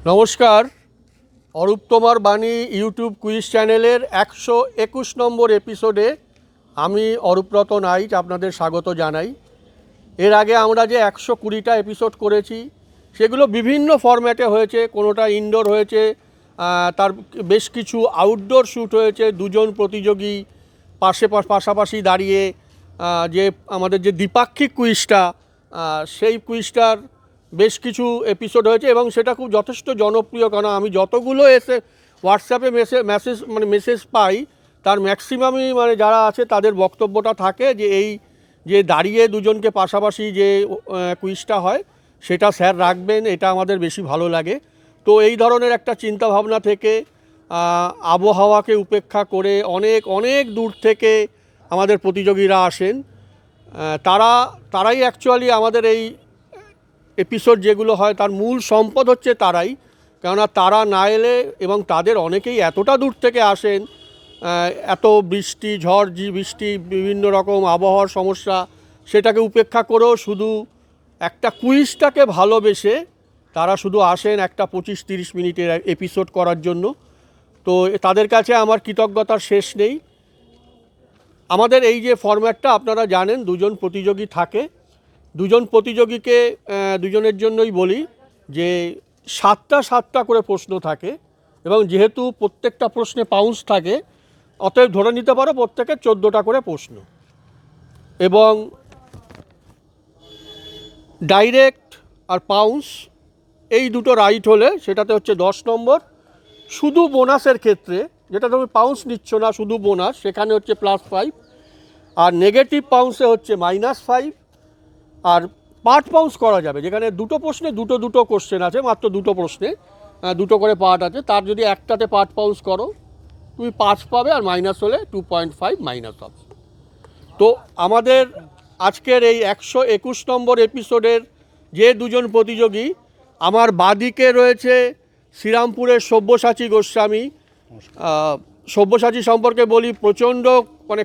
নমস্কার, অরূপ তোমার বাণী ইউটিউব কুইজ চ্যানেলের 121 নম্বর এপিসোডে আমি অরূপরত নাইট আপনাদের স্বাগত জানাই। এর আগে আমরা যে 120টা এপিসোড করেছি সেগুলো বিভিন্ন ফরম্যাটে হয়েছে। কোনোটা ইনডোর হয়েছে, তার বেশ কিছু আউটডোর শ্যুট হয়েছে। দুজন প্রতিযোগী পাশাপাশি দাঁড়িয়ে যে আমাদের যে দ্বিপাক্ষিক কুইজটা, সেই কুইজটার বেশ কিছু এপিসোড হয়েছে এবং সেটা খুব যথেষ্ট জনপ্রিয়। কারণ আমি যতগুলো হোয়াটসঅ্যাপে মেসেজ পাই তার ম্যাক্সিমামই যারা আছে তাদের বক্তব্যটা থাকে যে এই যে দাঁড়িয়ে দুজনকে পাশাপাশি যে কুইজটা হয় সেটা স্যার রাখবেন, এটা আমাদের বেশি ভালো লাগে। তো এই ধরনের একটা চিন্তাভাবনা থেকে আবহাওয়াকে উপেক্ষা করে অনেক দূর থেকে আমাদের প্রতিযোগীরা আসেন। তারাই অ্যাকচুয়ালি আমাদের এই এপিসোড যেগুলো হয় তার মূল সম্পদ হচ্ছে তারাই। কেননা তারা না এলে, এবং তাদের অনেকেই এতটা দূর থেকে আসেন, এত বৃষ্টি, ঝড় বৃষ্টি, বিভিন্ন রকম আবহাওয়ার সমস্যা, সেটাকে উপেক্ষা করেও শুধু একটা কুইজটাকে ভালোবেসে তারা শুধু আসেন একটা 25-30 মিনিটের এপিসোড করার জন্য। তো তাদের কাছে আমার কৃতজ্ঞতার শেষ নেই। আমাদের এই যে ফরম্যাটটা আপনারা জানেন, দুজন প্রতিযোগী থাকে। দুজন প্রতিযোগীকে দুজনের জন্যই বলি যে সাতটা করে প্রশ্ন থাকে, এবং যেহেতু প্রত্যেকটা প্রশ্নে পাউন্স থাকে, অতএব ধরে নিতে পারো প্রত্যেকের 14টা করে প্রশ্ন। এবং ডাইরেক্ট আর পাউন্স এই দুটো রাইট হলে সেটাতে হচ্ছে 10 নম্বর। শুধু বোনাসের ক্ষেত্রে, যেটা তুমি পাউন্স নিচ্ছ না, শুধু বোনাস, সেখানে হচ্ছে +5। আর নেগেটিভ পাউন্সে হচ্ছে -5। আর পার্ট পাউন্স করা যাবে, যেখানে দুটো প্রশ্নে দুটো কোশ্চেন আছে, মাত্র দুটো প্রশ্নে দুটো করে পার্ট আছে, তার যদি একটাতে পার্ট পাউন্স করো তুমি 5 পাবে, আর মাইনাস হলে 2.5 মাইনাস হবে। তো আমাদের আজকের এই 121 নম্বর এপিসোডের যে দুজন প্রতিযোগী, আমার বাদিকে রয়েছে শ্রীরামপুরের সব্যসাচী গোস্বামী। সব্যসাচী সম্পর্কে বলি, প্রচণ্ড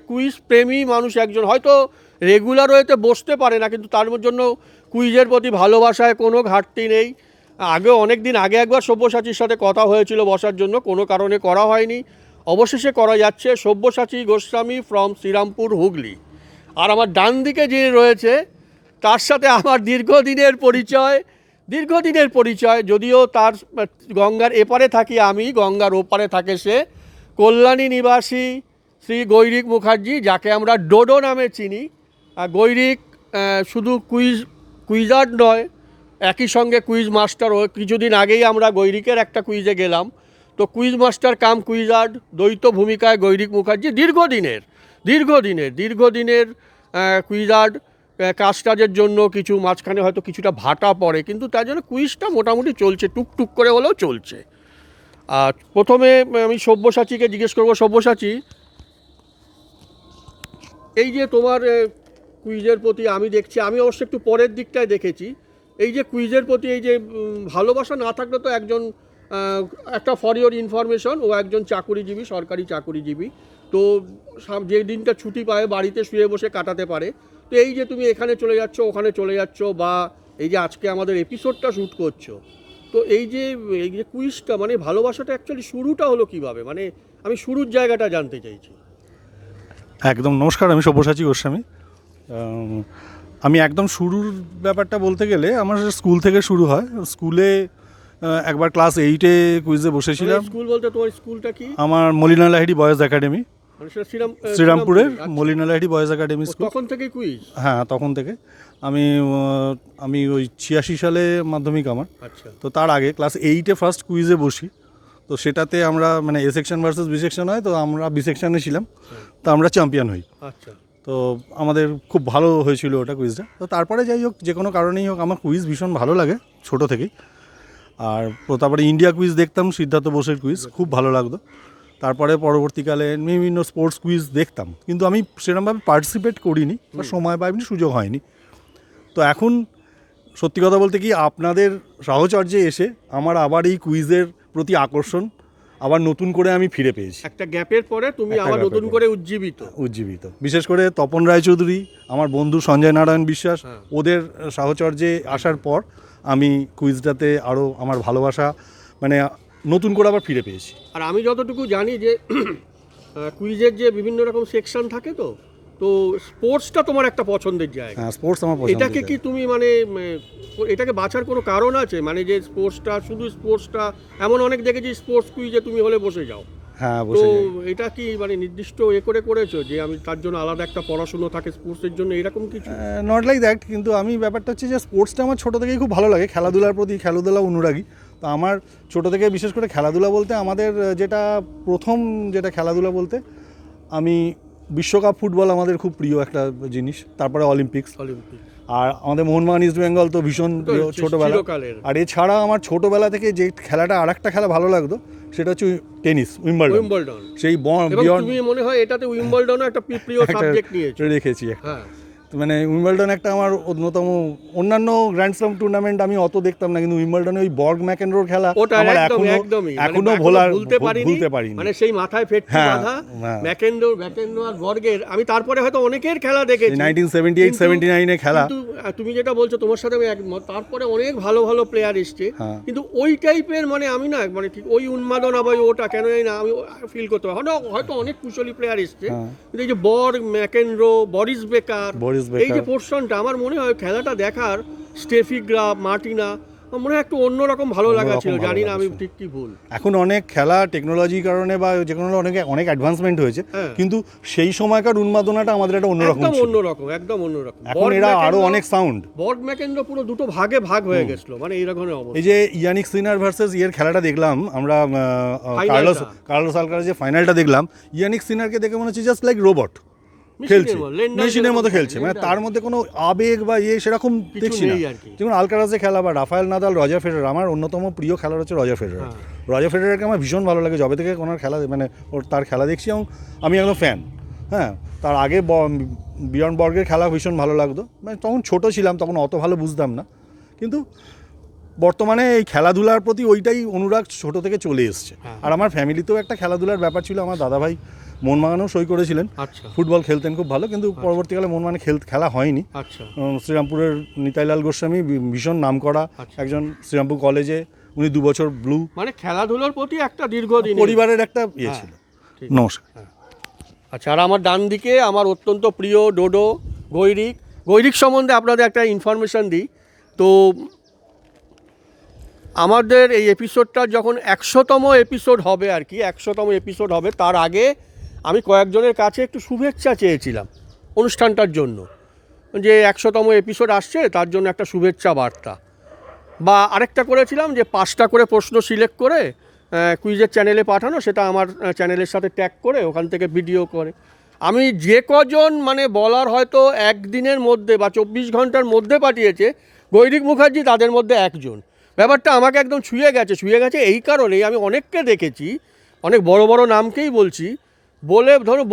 কুইজ প্রেমী মানুষ একজন। হয়তো রেগুলার হয়েতে বসতে পারে না, কিন্তু তার জন্য কুইজের প্রতি ভালোবাসায় কোনো ঘাটতি নেই। অনেক দিন আগে একবার সব্যসাচীর সাথে কথা হয়েছিল বসার জন্য, কোনো কারণে করা হয়নি, অবশেষে করা যাচ্ছে। সব্যসাচী গোস্বামী ফ্রম শ্রীরামপুর, হুগলি। আর আমার ডান দিকে যে রয়েছে তার সাথে আমার দীর্ঘদিনের পরিচয়, যদিও তার গঙ্গার এপারে থাকি আমি, গঙ্গার ওপারে থাকে সে। কল্যাণী নিবাসী শ্রী গৈরিক মুখার্জি, যাকে আমরা ডোডো নামে চিনি। গৈরিক শুধু কুইজার্ড নয়, একই সঙ্গে কুইজ মাস্টার। কিছুদিন আগেই আমরা গৈরিকের একটা কুইজে গেলাম। তো কুইজ মাস্টার কাম কুইজার্ড, দ্বৈত ভূমিকায় গৈরিক মুখার্জি দীর্ঘদিনের কুইজার্ড। কাজটাজের জন্য কিছু মাঝখানে হয়তো কিছুটা ভাটা পড়ে, কিন্তু তার জন্য কুইজটা মোটামুটি চলছে, টুকটুক করে হলেও চলছে। আর প্রথমে আমি সব্যসাচীকে জিজ্ঞেস করবো, সব্যসাচী, এই যে তোমার কুইজের প্রতি আমি দেখছি, আমি অবশ্য একটু পরের দিকটায় দেখেছি, এই যে কুইজের প্রতি এই যে ভালোবাসা না থাকলে তো একজন, একটা ফর ইওর ইনফরমেশন, ও একজন চাকুরিজীবী, সরকারি চাকুরিজীবী। তো যে দিনটা ছুটি পায় বাড়িতে শুয়ে বসে কাটাতে পারে। তো এই যে তুমি এখানে চলে যাচ্ছ, ওখানে চলে যাচ্ছ, বা এই যে আজকে আমাদের এপিসোডটা শ্যুট করছো, তো এই যে কুইজটা, ভালোবাসাটা অ্যাকচুয়ালি শুরুটা হলো কিভাবে? আমি শুরুর জায়গাটা জানতে চাইছি। একদম নমস্কার, আমি সব্যসাচী গোস্বামী। আমি একদম শুরুর ব্যাপারটা বলতে গেলে আমার স্কুল থেকে শুরু হয়। স্কুলে একবার ক্লাস 8-এ কুইজে বসেছিলাম। স্কুল বলতে তোমার স্কুলটা কি? আমার মলিনা লাহিড়ী বয়েজ একাডেমি, শ্রীরামপুরের Molina Lahiri boys academy school. তখন থেকে কুইজ? হ্যাঁ, তখন থেকে। আমি ওই 86 সালে মাধ্যমিক আমার। আচ্ছা। তো তার আগে ক্লাস 8-এ ফার্স্ট কুইজে বসি। তো সেটাতে আমরা এ সেকশন ভার্সেস বি সেকশন হয়, তো আমরা বি সেকশনে ছিলাম, তো আমরা চ্যাম্পিয়ন হই। আচ্ছা। তো আমাদের খুব ভালো হয়েছিল ওটা কুইজটা। তো তারপরে যাই হোক, যে কোনো কারণেই হোক, আমার কুইজ ভীষণ ভালো লাগে ছোটো থেকেই। আর তারপরে ইন্ডিয়া কুইজ দেখতাম, সিদ্ধার্থ বোসের কুইজ খুব ভালো লাগতো। তারপরে পরবর্তীকালে বিভিন্ন স্পোর্টস কুইজ দেখতাম, কিন্তু আমি সেরকমভাবে পার্টিসিপেট করিনি, বা সময় পাইনি, সুযোগ হয়নি। তো এখন সত্যি কথা বলতে কি, আপনাদের সাহচর্যে এসে আমার আবার এই কুইজের প্রতি আকর্ষণ আবার নতুন করে আমি ফিরে পেয়েছি। একটা গ্যাপের পরে তুমি আবার নতুন করে উজ্জীবিত। বিশেষ করে তপন রায়চৌধুরী, আমার বন্ধু সঞ্জয় নারায়ণ বিশ্বাস, ওদের সাহচর্যে আসার পর আমি কুইজটাতে আরও আমার ভালোবাসা মানে নতুন করে আবার ফিরে পেয়েছি। আর আমি যতটুকু জানি যে কুইজের যে বিভিন্ন রকম সেকশন থাকে, তো স্পোর্টসটা তোমার একটা পছন্দের জায়গা। হ্যাঁ, স্পোর্টস আমার পছন্দ। এটাকে কি তুমি মানে এটাকে বাছার কোনো কারণ আছে, মানে যে স্পোর্টসটা শুধু স্পোর্টসটা, এমন অনেক দেখেছি স্পোর্টস কুইজে তুমি হলে বসে যাও, হ্যাঁ তো বসে যাই। এটা কি মানে নির্দিষ্ট করেছো যে আমি তার জন্য আলাদা একটা পড়াশুনো থাকে স্পোর্টসের জন্য, এরকম কিছু? নট লাইক দ্যাট, কিন্তু আমি ব্যাপারটা হচ্ছে যে স্পোর্টসটা আমার ছোটো থেকেই খুব ভালো লাগে, খেলাধুলার প্রতি খেলাধুলা অনুরাগী। তো আমার ছোটো থেকে বিশেষ করে খেলাধুলা বলতে আমাদের প্রথম খেলাধুলা বলতে আমি বিশ্বকাপ ফুটবল আমাদের খুব প্রিয় একটা জিনিস, তারপরে অলিম্পিক্স। আর আমাদের মোহনবাগান ইস্ট বেঙ্গল তো ভীষণ প্রিয় ছোটোবেলা। আর এছাড়া আমার ছোটোবেলা থেকে যে খেলাটা আরেকটা খেলা ভালো লাগতো সেটা হচ্ছে টেনিস, উইম্বলডন। সেই তুমি মনে হয় এটাতে উইম্বলডনও একটা প্রিয় সাবজেক্ট নিয়েছো। রেখেছি একটা। মানে উইম্বলডন একটা আমার অন্যতম, অন্যান্য গ্র্যান্ড স্ল্যাম টুর্নামেন্ট আমি অত দেখতাম না, কিন্তু উইম্বলডনে ওই বর্গ ম্যাকেনরোর খেলা আমার এখনো ভুলতে পারিনি। মানে সেই মাথায় ফেটটি বাঁধা ম্যাকেনরো আর বর্গের, আমি তারপরে হয়তো অনেকের খেলা দেখেছি 1978-79 এ খেলা। কিন্তু তুমি যেটা বলছো তোমার সাথে আমি একমত, তারপরে অনেক ভালো ভালো প্লেয়ার এসছে, কিন্তু ওই টাইপের মানে আমি না মানে ঠিক ওই উন্মাদনা বা ওটা কেন না আমি ফিল করতে পারি। হয়তো অনেক কুশলী প্লেয়ার এসছে, কিন্তু এই যে বর্গ, ম্যাকেনরো, বরিস বেকার, এই যে পোর্শনটা আমার মনে হয় খেলাটা দেখার, স্টেফি গ্রাফ, মার্টিনা, আমার মনে হয় একটু অন্যরকম ভালো লাগা ছিল। জানি না আমি ঠিক কি ভুল। এখন অনেক খেলা টেকনোলজির কারণে বা যে কোনো অনেক অ্যাডভান্সমেন্ট হয়েছে, কিন্তু সেই সময়কার উন্মাদনাটা আমাদের একটা অন্যরকম ছিল। একদম অন্যরকম। এখন এরা আরো অনেক সাউন্ড। বর্গ ম্যাকেনরো পুরো দুটো ভাগে ভাগ হয়ে গেছিল, মানে এই রকমের অবস্থা। এই যে ইয়ানিক সিনার ভার্সেস খেলাটা দেখলাম আমরা, কার্লোস আলকারাজ যে ফাইনালটা দেখলাম, ইয়ানিক সিনারকে দেখে মনে হচ্ছে জাস্ট লাইক রোবট খেলছে, মেশিনের মতো খেলছে, মানে তার মধ্যে কোনো আবেগ বা সেরকম দেখছি না। যেমন আলকারাজে খেলা বা রাফায়েল নাদাল, রজার ফেডারার, আমার অন্যতম প্রিয় খেলোয়াড় হচ্ছে রজার ফেডারার। রজার ফেডারারকে আমার ভীষণ ভালো লাগে, যবে থেকে ওনার খেলা মানে তার খেলা দেখছি এবং আমি একদম ফ্যান। হ্যাঁ, তার আগে বিয়ন্ড বর্গের খেলা ভীষণ ভালো লাগতো, মানে তখন ছোট ছিলাম, তখন অত ভালো বুঝতাম না, কিন্তু বর্তমানে এই খেলাধুলার প্রতি ওইটাই অনুরাগ ছোট থেকে চলে এসছে। আর আমার ফ্যামিলিতেও একটা খেলাধুলার ব্যাপার ছিল, আমার দাদাভাই মোহনবাগানেও সই করেছিলেন, ফুটবল খেলতেন খুব ভালো, কিন্তু পরবর্তীকালে মোহনবাগানে খেলা হয়নি। শ্রীরামপুরের নিতাইলাল গোস্বামী ভীষণ নামকরা একজন, শ্রীরামপুর কলেজে উনি 2 বছর ব্লু, মানে খেলাধুলার প্রতি একটা দীর্ঘদিন পরিবারের একটা ছিল। নমস্কার। আচ্ছা, আর আমার ডান দিকে আমার অত্যন্ত প্রিয় ডোডো গৈরিক সম্বন্ধে আপনাদের একটা ইনফরমেশান দিই। তো আমাদের এই এপিসোডটা যখন 100তম এপিসোড হবে আর কি, 100তম এপিসোড হবে, তার আগে আমি কয়েকজনের কাছে একটু শুভেচ্ছা চেয়েছিলাম অনুষ্ঠানটার জন্য, যে 100তম এপিসোড আসছে তার জন্য একটা শুভেচ্ছা বার্তা, বা আরেকটা করেছিলাম যে 5টা করে প্রশ্ন সিলেক্ট করে কুইজের চ্যানেলে পাঠানো, সেটা আমার চ্যানেলের সাথে ট্যাগ করে ওখান থেকে ভিডিও করে। আমি যে কজন মানে বলার হয়তো একদিনের মধ্যে বা 24 ঘন্টার মধ্যে পাঠিয়েছে গৈরিক মুখার্জি তাদের মধ্যে একজন। ব্যাপারটা আমাকে একদম ছুঁয়ে গেছে এই কারণেই আমি অনেককে দেখেছি, অনেক বড় বড় নামকেই বলছি,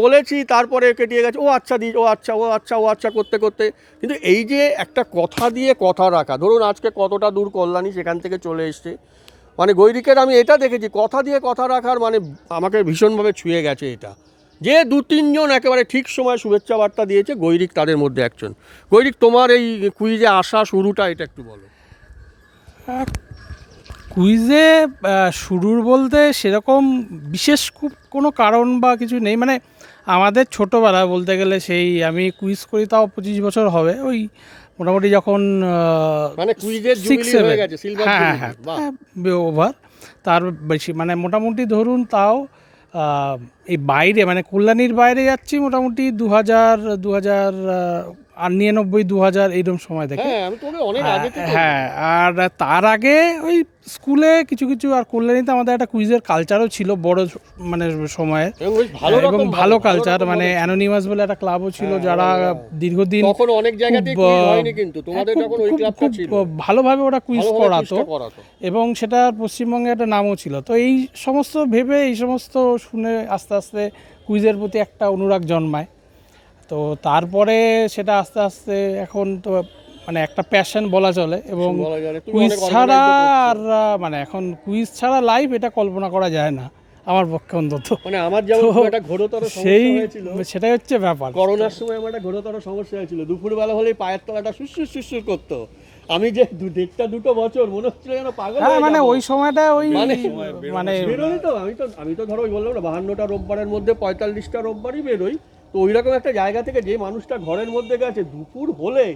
বলেছি তারপরে কেটিয়ে গেছে, ও আচ্ছা করতে করতে। কিন্তু এই যে একটা কথা দিয়ে কথা রাখা, ধরুন আজকে কতটা দূর কল্যাণী সেখান থেকে চলে এসছে, মানে গৈরিকের আমি এটা দেখেছি, কথা দিয়ে কথা রাখার মানে আমাকে ভীষণভাবে ছুঁয়ে গেছে এটা, যে 2-3 জন একেবারে ঠিক সময় শুভেচ্ছা বার্তা দিয়েছে, গৈরিক তাদের মধ্যে একজন। গৈরিক, তোমার এই কুইজে আসা শুরুটা এটা একটু বলো। কুইজে শুরুর বলতে সেরকম বিশেষ খুব কোনো কারণ বা কিছু নেই, মানে আমাদের ছোটোবেলা বলতে গেলে সেই আমি কুইজ করি তাও 25 বছর হবে, ওই মোটামুটি যখন মানে কুইজের জুবিলি হয়ে গেছে, সিলভার জুবিলি ওভার, তার বেশি মানে মোটামুটি ধরুন তাও এই বাইরে মানে কল্যাণীর বাইরে যাচ্ছি মোটামুটি 2099-2000 এইরকম সময় দেখে। হ্যাঁ, আর তার আগে ওই স্কুলে কিছু আর কল্যাণীতে আমাদের একটা কুইজের কালচারও ছিল বড় মানে সময়ের, এবং ভালো কালচার, মানে অ্যানোনিমাস বলে একটা ক্লাবও ছিল, যারা দীর্ঘদিন ভালোভাবে ওরা কুইজ করাতো, এবং সেটা পশ্চিমবঙ্গে একটা নামও ছিল। তো এই সমস্ত ভেবে এই সমস্ত শুনে আস্তে আস্তে কুইজের প্রতি একটা অনুরাগ জন্মায়। তো তারপরে সেটা আস্তে আস্তে এখন তো মানে একটা প্যাশন বলা চলে, এবং কুইজ ছাড়া আর মানে এখন কুইজ ছাড়া লাইভ এটা কল্পনা করা যায় না আমার পক্ষে অন্তত। মানে আমার যেমন একটা ঘোরতর সমস্যা হয়েছিল, সেটাই হচ্ছে ব্যাপার। করোনার সময় আমার একটা ঘোরতর সমস্যা হয়েছিল, দুপুরবেলা হলেই পায়ের তলাটা সুসুর করতো, আমি যে দুটো বছর মনে হচ্ছিল যেন পাগল হ্যাঁ হয়ে মানে যাবো। ওই সময়টা ওই মানে- মানে বেরোই তো আমি তো ধরো ওই বললাম না 52টা রোববারের মধ্যে 45টা রোববারই বেরোই। তো ওই রকম একটা জায়গা থেকে যে মানুষটা ঘরের মধ্যে গেছে দুপুর হলে,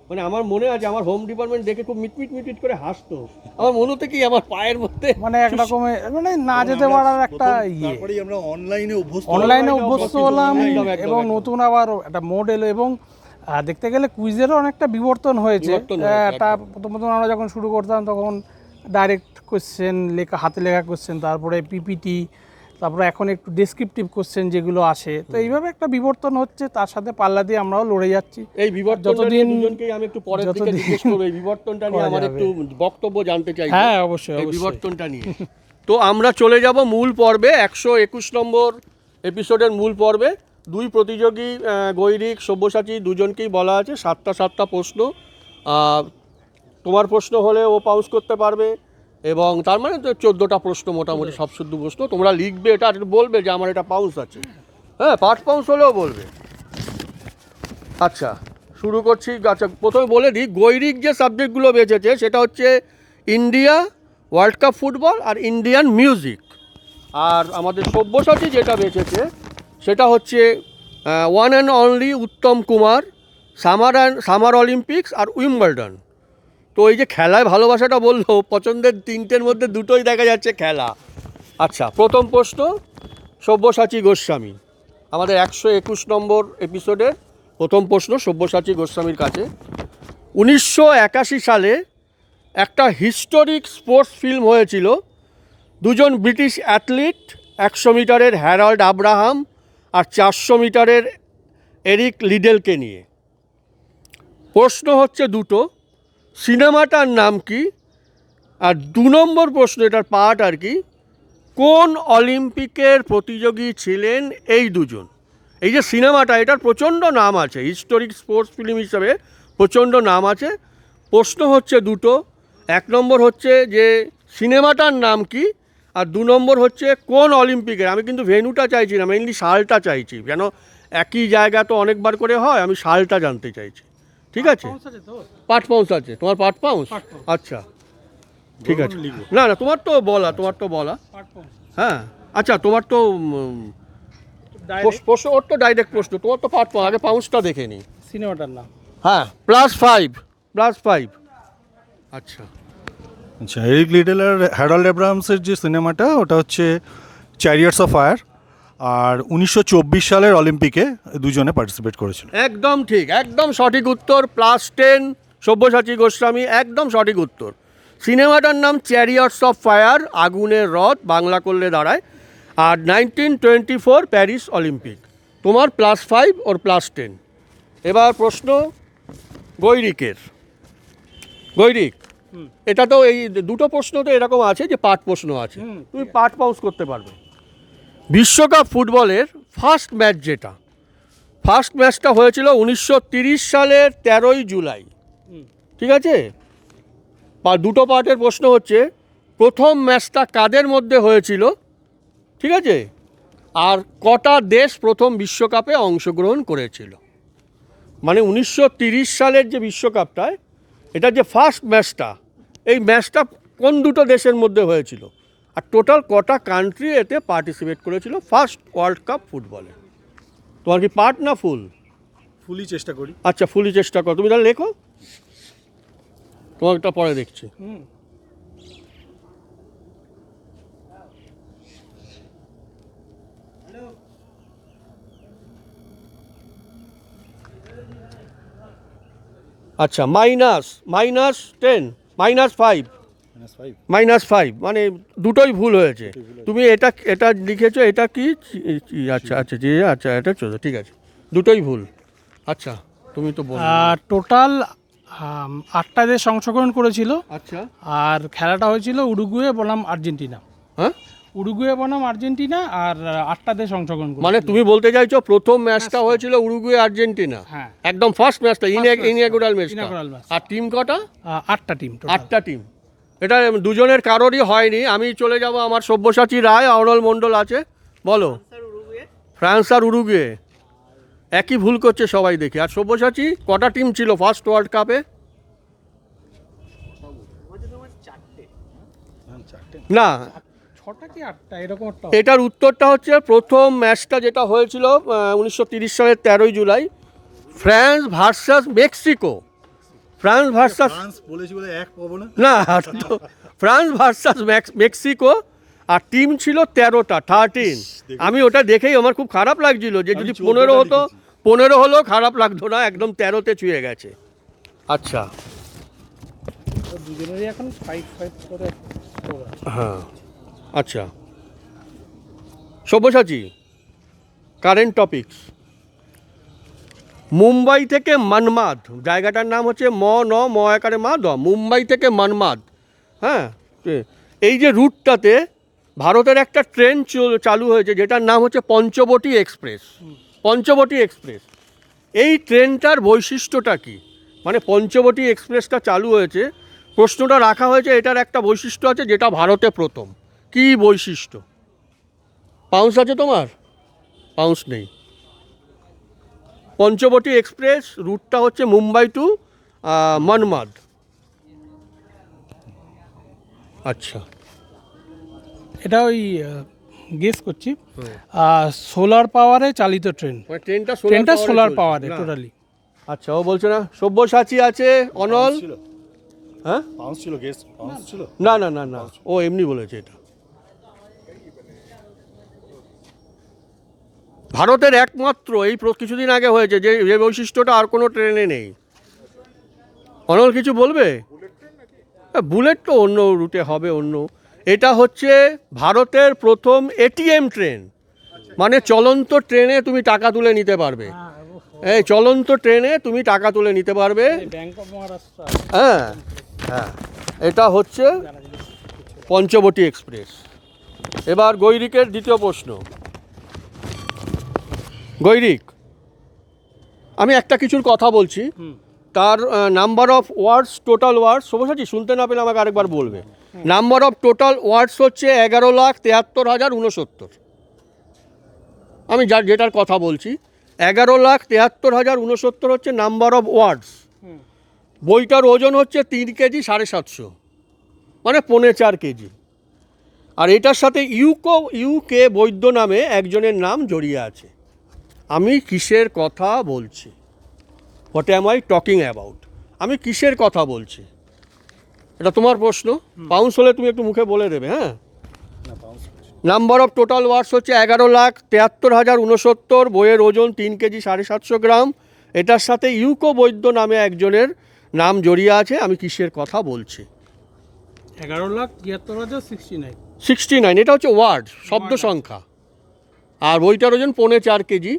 মানে আমার মনে আছে আমার হোম ডিপার্টমেন্ট দেখে খুব মিটমিট করে হাসতো। আমার মনে হতো কি আমার পায়ের মধ্যে মানে একরকমের মানে না যেতে পারার একটা ইয়ে, তারপরেই আমরা অনলাইনে অভ্যস্ত অনলাইনে online অভ্যস্ত অভ্যস্ত হলাম একদম। এবং নতুন আবার একটা মোড এলো এবং দেখতে গেলে কুইজেরও অনেকটা বিবর্তন হয়েছে। বিবর্তন হয়েছে, একটা প্রথম আমরা যখন শুরু করতাম তখন ডাইরেক্ট কোশ্চেন লেখা, হাতে লেখা কোশ্চেন, তারপরে পিপিটি, তারপরে এখন একটু ডেসক্রিপটিভ কোশ্চেন যেগুলো আসে। তো এইভাবে একটা বিবর্তন হচ্ছে, তার সাথে পাল্লা দিয়ে আমরাও লড়ে যাচ্ছি। এই বিবর্তনটা নিয়ে দুজনকেই আমি একটু পরের দিকে জিজ্ঞেস করবো, এই বিবর্তনটা নিয়ে করা আমার যাবে। একটু বক্তব্য জানতে চাই। হ্যাঁ অবশ্যই এই অবশ্যই। বিবর্তনটা নিয়ে। তো আমরা চলে যাব মূল পর্বে, 121 নম্বর এপিসোডের মূল পর্বে। দুই প্রতিযোগী গৈরিক সব্যসাচী দুজনকেই বলা আছে 7টা প্রশ্ন। তোমার প্রশ্ন হলে ও পাউন্স করতে পারবে, এবং তার মানে তো 14টা প্রশ্ন মোটামুটি সব শুদ্ধ প্রশ্ন। তোমরা লিখবে এটা আর বলবে যে আমার এটা পাউন্স আছে, হ্যাঁ পার্ট পাউন্স হলেও বলবে। আচ্ছা শুরু করছি। আচ্ছা প্রথমে বলে দিই, গৈরিক যে সাবজেক্টগুলো বেঁচেছে সেটা হচ্ছে ইন্ডিয়া, ওয়ার্ল্ড কাপ ফুটবল আর ইন্ডিয়ান মিউজিক। আর আমাদের সব্যসাচী যেটা বেঁচেছে সেটা হচ্ছে one and only Uttam Kumar, summer Olympics আর উইম্বলডন। তো এই যে খেলায় ভালোবাসাটা বললো, পছন্দের তিনটের মধ্যে দুটোই দেখা যাচ্ছে খেলা। আচ্ছা প্রথম প্রশ্ন সব্যসাচী গোস্বামী, আমাদের 121 নম্বর এপিসোডের প্রথম প্রশ্ন সব্যসাচী গোস্বামীর কাছে। 1981 সালে একটা হিস্টোরিক স্পোর্টস ফিল্ম হয়েছিল দুজন ব্রিটিশ অ্যাথলিট, 100 মিটারের হ্যারল্ড আব্রাহাম আর 400 মিটারের এরিক লিডেলকে নিয়ে। প্রশ্ন হচ্ছে দুটো, সিনেমাটার নাম কি? আর 2 নম্বর প্রশ্ন, এটার পার্ট আর কি, কোন অলিম্পিকের প্রতিযোগী ছিলেন এই দুজন? এই যে সিনেমাটা, এটার প্রচণ্ড নাম আছে, হিস্টোরিক স্পোর্টস ফিল্ম হিসাবে প্রচণ্ড নাম আছে। প্রশ্ন হচ্ছে দুটো, 1 নম্বর হচ্ছে যে সিনেমাটার নাম কি, আর 2 নম্বর হচ্ছে কোন অলিম্পিকের। আমি কিন্তু ভেন্যুটা চাইছি না, মেইনলি সালটা চাইছি, কেন একই জায়গা তো অনেকবার করে হয়, আমি সালটা জানতে চাইছি। ঠিক আছে, পার্ট পাউন্স আছে তোমার? পার্ট পাউন্স, আচ্ছা ঠিক আছে। না না তোমার তো বলা, হ্যাঁ আচ্ছা তোমার তো প্রশ্ন, ওর তো ডাইরেক্ট প্রশ্ন, তোমার তো পার্ট পাউন্স। আগে পাউন্সটা দেখে নিই। সিনেমাটার নাম হ্যাঁ +5 আচ্ছা আচ্ছা, এরিক লিডল আর হ্যারল্ড অ্যাব্রাহামসের যে সিনেমাটা ওটা হচ্ছে চ্যারিয়টস অফ ফায়ার, আর 1924 সালের অলিম্পিকে দুজনে পার্টিসিপেট করেছিল। একদম ঠিক, একদম সঠিক উত্তর, +10 সব্যসাচী গোস্বামী, একদম সঠিক উত্তর। সিনেমাটার নাম চ্যারিয়টস অফ ফায়ার, আগুনের রথ বাংলা করলে দাঁড়ায়, আর 1924 প্যারিস অলিম্পিক। তোমার +5 ওর +10। এবার প্রশ্ন গৈরিকের। গৈরিক, এটা তো এই দুটো প্রশ্ন তো এরকম আছে যে পার্ট প্রশ্ন আছে, তুমি পার্ট পাউন্স করতে পারবে। বিশ্বকাপ ফুটবলের ফার্স্ট ম্যাচটা হয়েছিল 1930 সালের 13ই জুলাই। ঠিক আছে, দুটো পার্টের প্রশ্ন হচ্ছে প্রথম ম্যাচটা কাদের মধ্যে হয়েছিল, ঠিক আছে, আর কটা দেশ প্রথম বিশ্বকাপে অংশগ্রহণ করেছিল। মানে 1930 সালের যে বিশ্বকাপটায়, এটা যে ফার্স্ট ম্যাচটা, এই ম্যাচটা কোন দুটো দেশের মধ্যে হয়েছিল, আর টোটাল কটা কান্ট্রি এতে পার্টিসিপেট করেছিল ফার্স্ট ওয়ার্ল্ড কাপ ফুটবলে। তোমার কি পার্ট না ফুলই চেষ্টা করি। আচ্ছা ফুলই চেষ্টা করো, তুমি তাহলে লেখো, তোমারটা পরে দেখছি। আচ্ছা -10 -5 মানে দুটোই ভুল হয়েছে। তুমি এটা লিখেছো, এটা কি? আচ্ছা এটা চলো, ঠিক আছে, দুটোই ভুল। আচ্ছা তুমি তো বলো। টোটাল 8টা দেশ অংশগ্রহণ করেছিল। আচ্ছা, আর খেলাটা হয়েছিল উরুগুয়ে বনাম আর্জেন্টিনা। হ্যাঁ উরুগুয়ে বনাম আর্জেন্টিনা, আর 8টা দেশ অংশগ্রহণ করেছিল। মানে তুমি বলতে চাইছো প্রথম ম্যাচটা হয়েছিল উরুগুয়ে আর্জেন্টিনা, হ্যাঁ একদম ফার্স্ট ম্যাচটা, ইনঅগুরাল ম্যাচটা। inaugural match। আর টিম কটা? 8টা টিম। 8টা টিম। এটা দুজনের কারোরই হয়নি। আমি চলে যাব, আমার সব্যসাচী রায়, অনল মণ্ডল আছে, বলো। ফ্রান্স আর উরুগুয়ে, একই ভুল করছে সবাই দেখি। আর সব্যসাচী, কটা টিম ছিল ফার্স্ট ওয়ার্ল্ড কাপে? না, 6টা কি 8টা এরকম একটা এটার উত্তরটা হচ্ছে প্রথম ম্যাচটা যেটা হয়েছিল 1930 সালের 13ই July, France versus Mexico. France versus বলেছিল এক পাবো না। না, তো ফ্রান্স ভার্সাস মেক্সিকো, আর টিম ছিল 13টা 13। আমি ওটা দেখেই আমার খুব খারাপ লাগছিল যে যদি 15 হতো, 15 হলেও খারাপ লাগতো না, একদম 13তে ছুঁয়ে গেছে। আচ্ছা, দুজনেরই এখন 5 করে score আছে। হ্যাঁ, আচ্ছা সব্যসাচী, কারেন্ট টপিকস। মুম্বাই থেকে মনমাদ, জায়গাটার নাম হচ্ছে ম আকারে মা দ, মুম্বাই থেকে মনমাদ। হ্যাঁ, এই যে রুটটাতে ভারতের একটা ট্রেন চালু হয়েছে যেটার নাম হচ্ছে পঞ্চবটী এক্সপ্রেস। পঞ্চবটী এক্সপ্রেস, এই ট্রেনটার বৈশিষ্ট্যটা কি? মানে পঞ্চবটী এক্সপ্রেসটা চালু হয়েছে, প্রশ্নটা রাখা হয়েছে, এটার একটা বৈশিষ্ট্য আছে যেটা ভারতে প্রথম। কি বৈশিষ্ট্য? পাউন্স আছে তোমার? পাউন্স নেই। পঞ্চবটী এক্সপ্রেস রুটটা হচ্ছে মুম্বাই টু মনমাদ। আচ্ছা, এটা ওই গেস করছি সোলার পাওয়ারে চালিত ট্রেন। মানে ট্রেনটা সোলার পাওয়ারে টোটালি। আচ্ছা, ও বলছে না। সব্যসাচী আছে, অনল। হ্যাঁ, পাউন্স ছিল, গেস পাউন্স ছিল। না না না না, ও এমনি বলেছে এটা। ভারতের একমাত্র এই কিছুদিন আগে হয়েছে যে যে বৈশিষ্ট্যটা আর কোনো ট্রেনে নেই। অনল কিছু বলবে? বুলেট তো অন্য রুটে হবে, অন্য। এটা হচ্ছে ভারতের প্রথম এটিএম ট্রেন, মানে চলন্ত ট্রেনে তুমি টাকা তুলে নিতে পারবে। এই চলন্ত ট্রেনে তুমি টাকা তুলে নিতে পারবে। Bank of Maharashtra. হ্যাঁ হ্যাঁ, এটা হচ্ছে পঞ্চবটী এক্সপ্রেস। এবার গৈরিকের দ্বিতীয় প্রশ্ন। গৈরিক, আমি একটা কিছুর কথা বলছি, তার নাম্বার অফ ওয়ার্ডস, টোটাল ওয়ার্ডস, সবসাচী শুনতে না পেলে আমাকে আরেকবার বলবে। নাম্বার অফ টোটাল ওয়ার্ডস হচ্ছে 11,73,069। আমি যেটার কথা বলছি 11,73,069 হচ্ছে নাম্বার অফ ওয়ার্ডস। বইটার ওজন হচ্ছে 3 কেজি 750, মানে 4.25 কেজি। আর এটার সাথে ইউকে বৈদ্য নামে একজনের নাম জড়িয়ে আছে। আমি কিসের কথা বলছি? What am I talking about? আমি কিসের কথা বলছি? এটা তোমার প্রশ্ন। পাউন্স হলে তুমি একটু মুখে বলে দেবে। হ্যাঁ, নাম্বার অফ টোটাল ওয়ার্ডস হচ্ছে 11,73,069, বইয়ের ওজন 3 কেজি 750 গ্রাম। এটার সাথে ইউকো বৈদ্য নামে একজনের নাম জড়িয়ে আছে। আমি কিসের কথা বলছি? 11,73,069। 69, এটা হচ্ছে ওয়ার্ড, শব্দ সংখ্যা। আর বইটার ওজন 4.25 কেজি।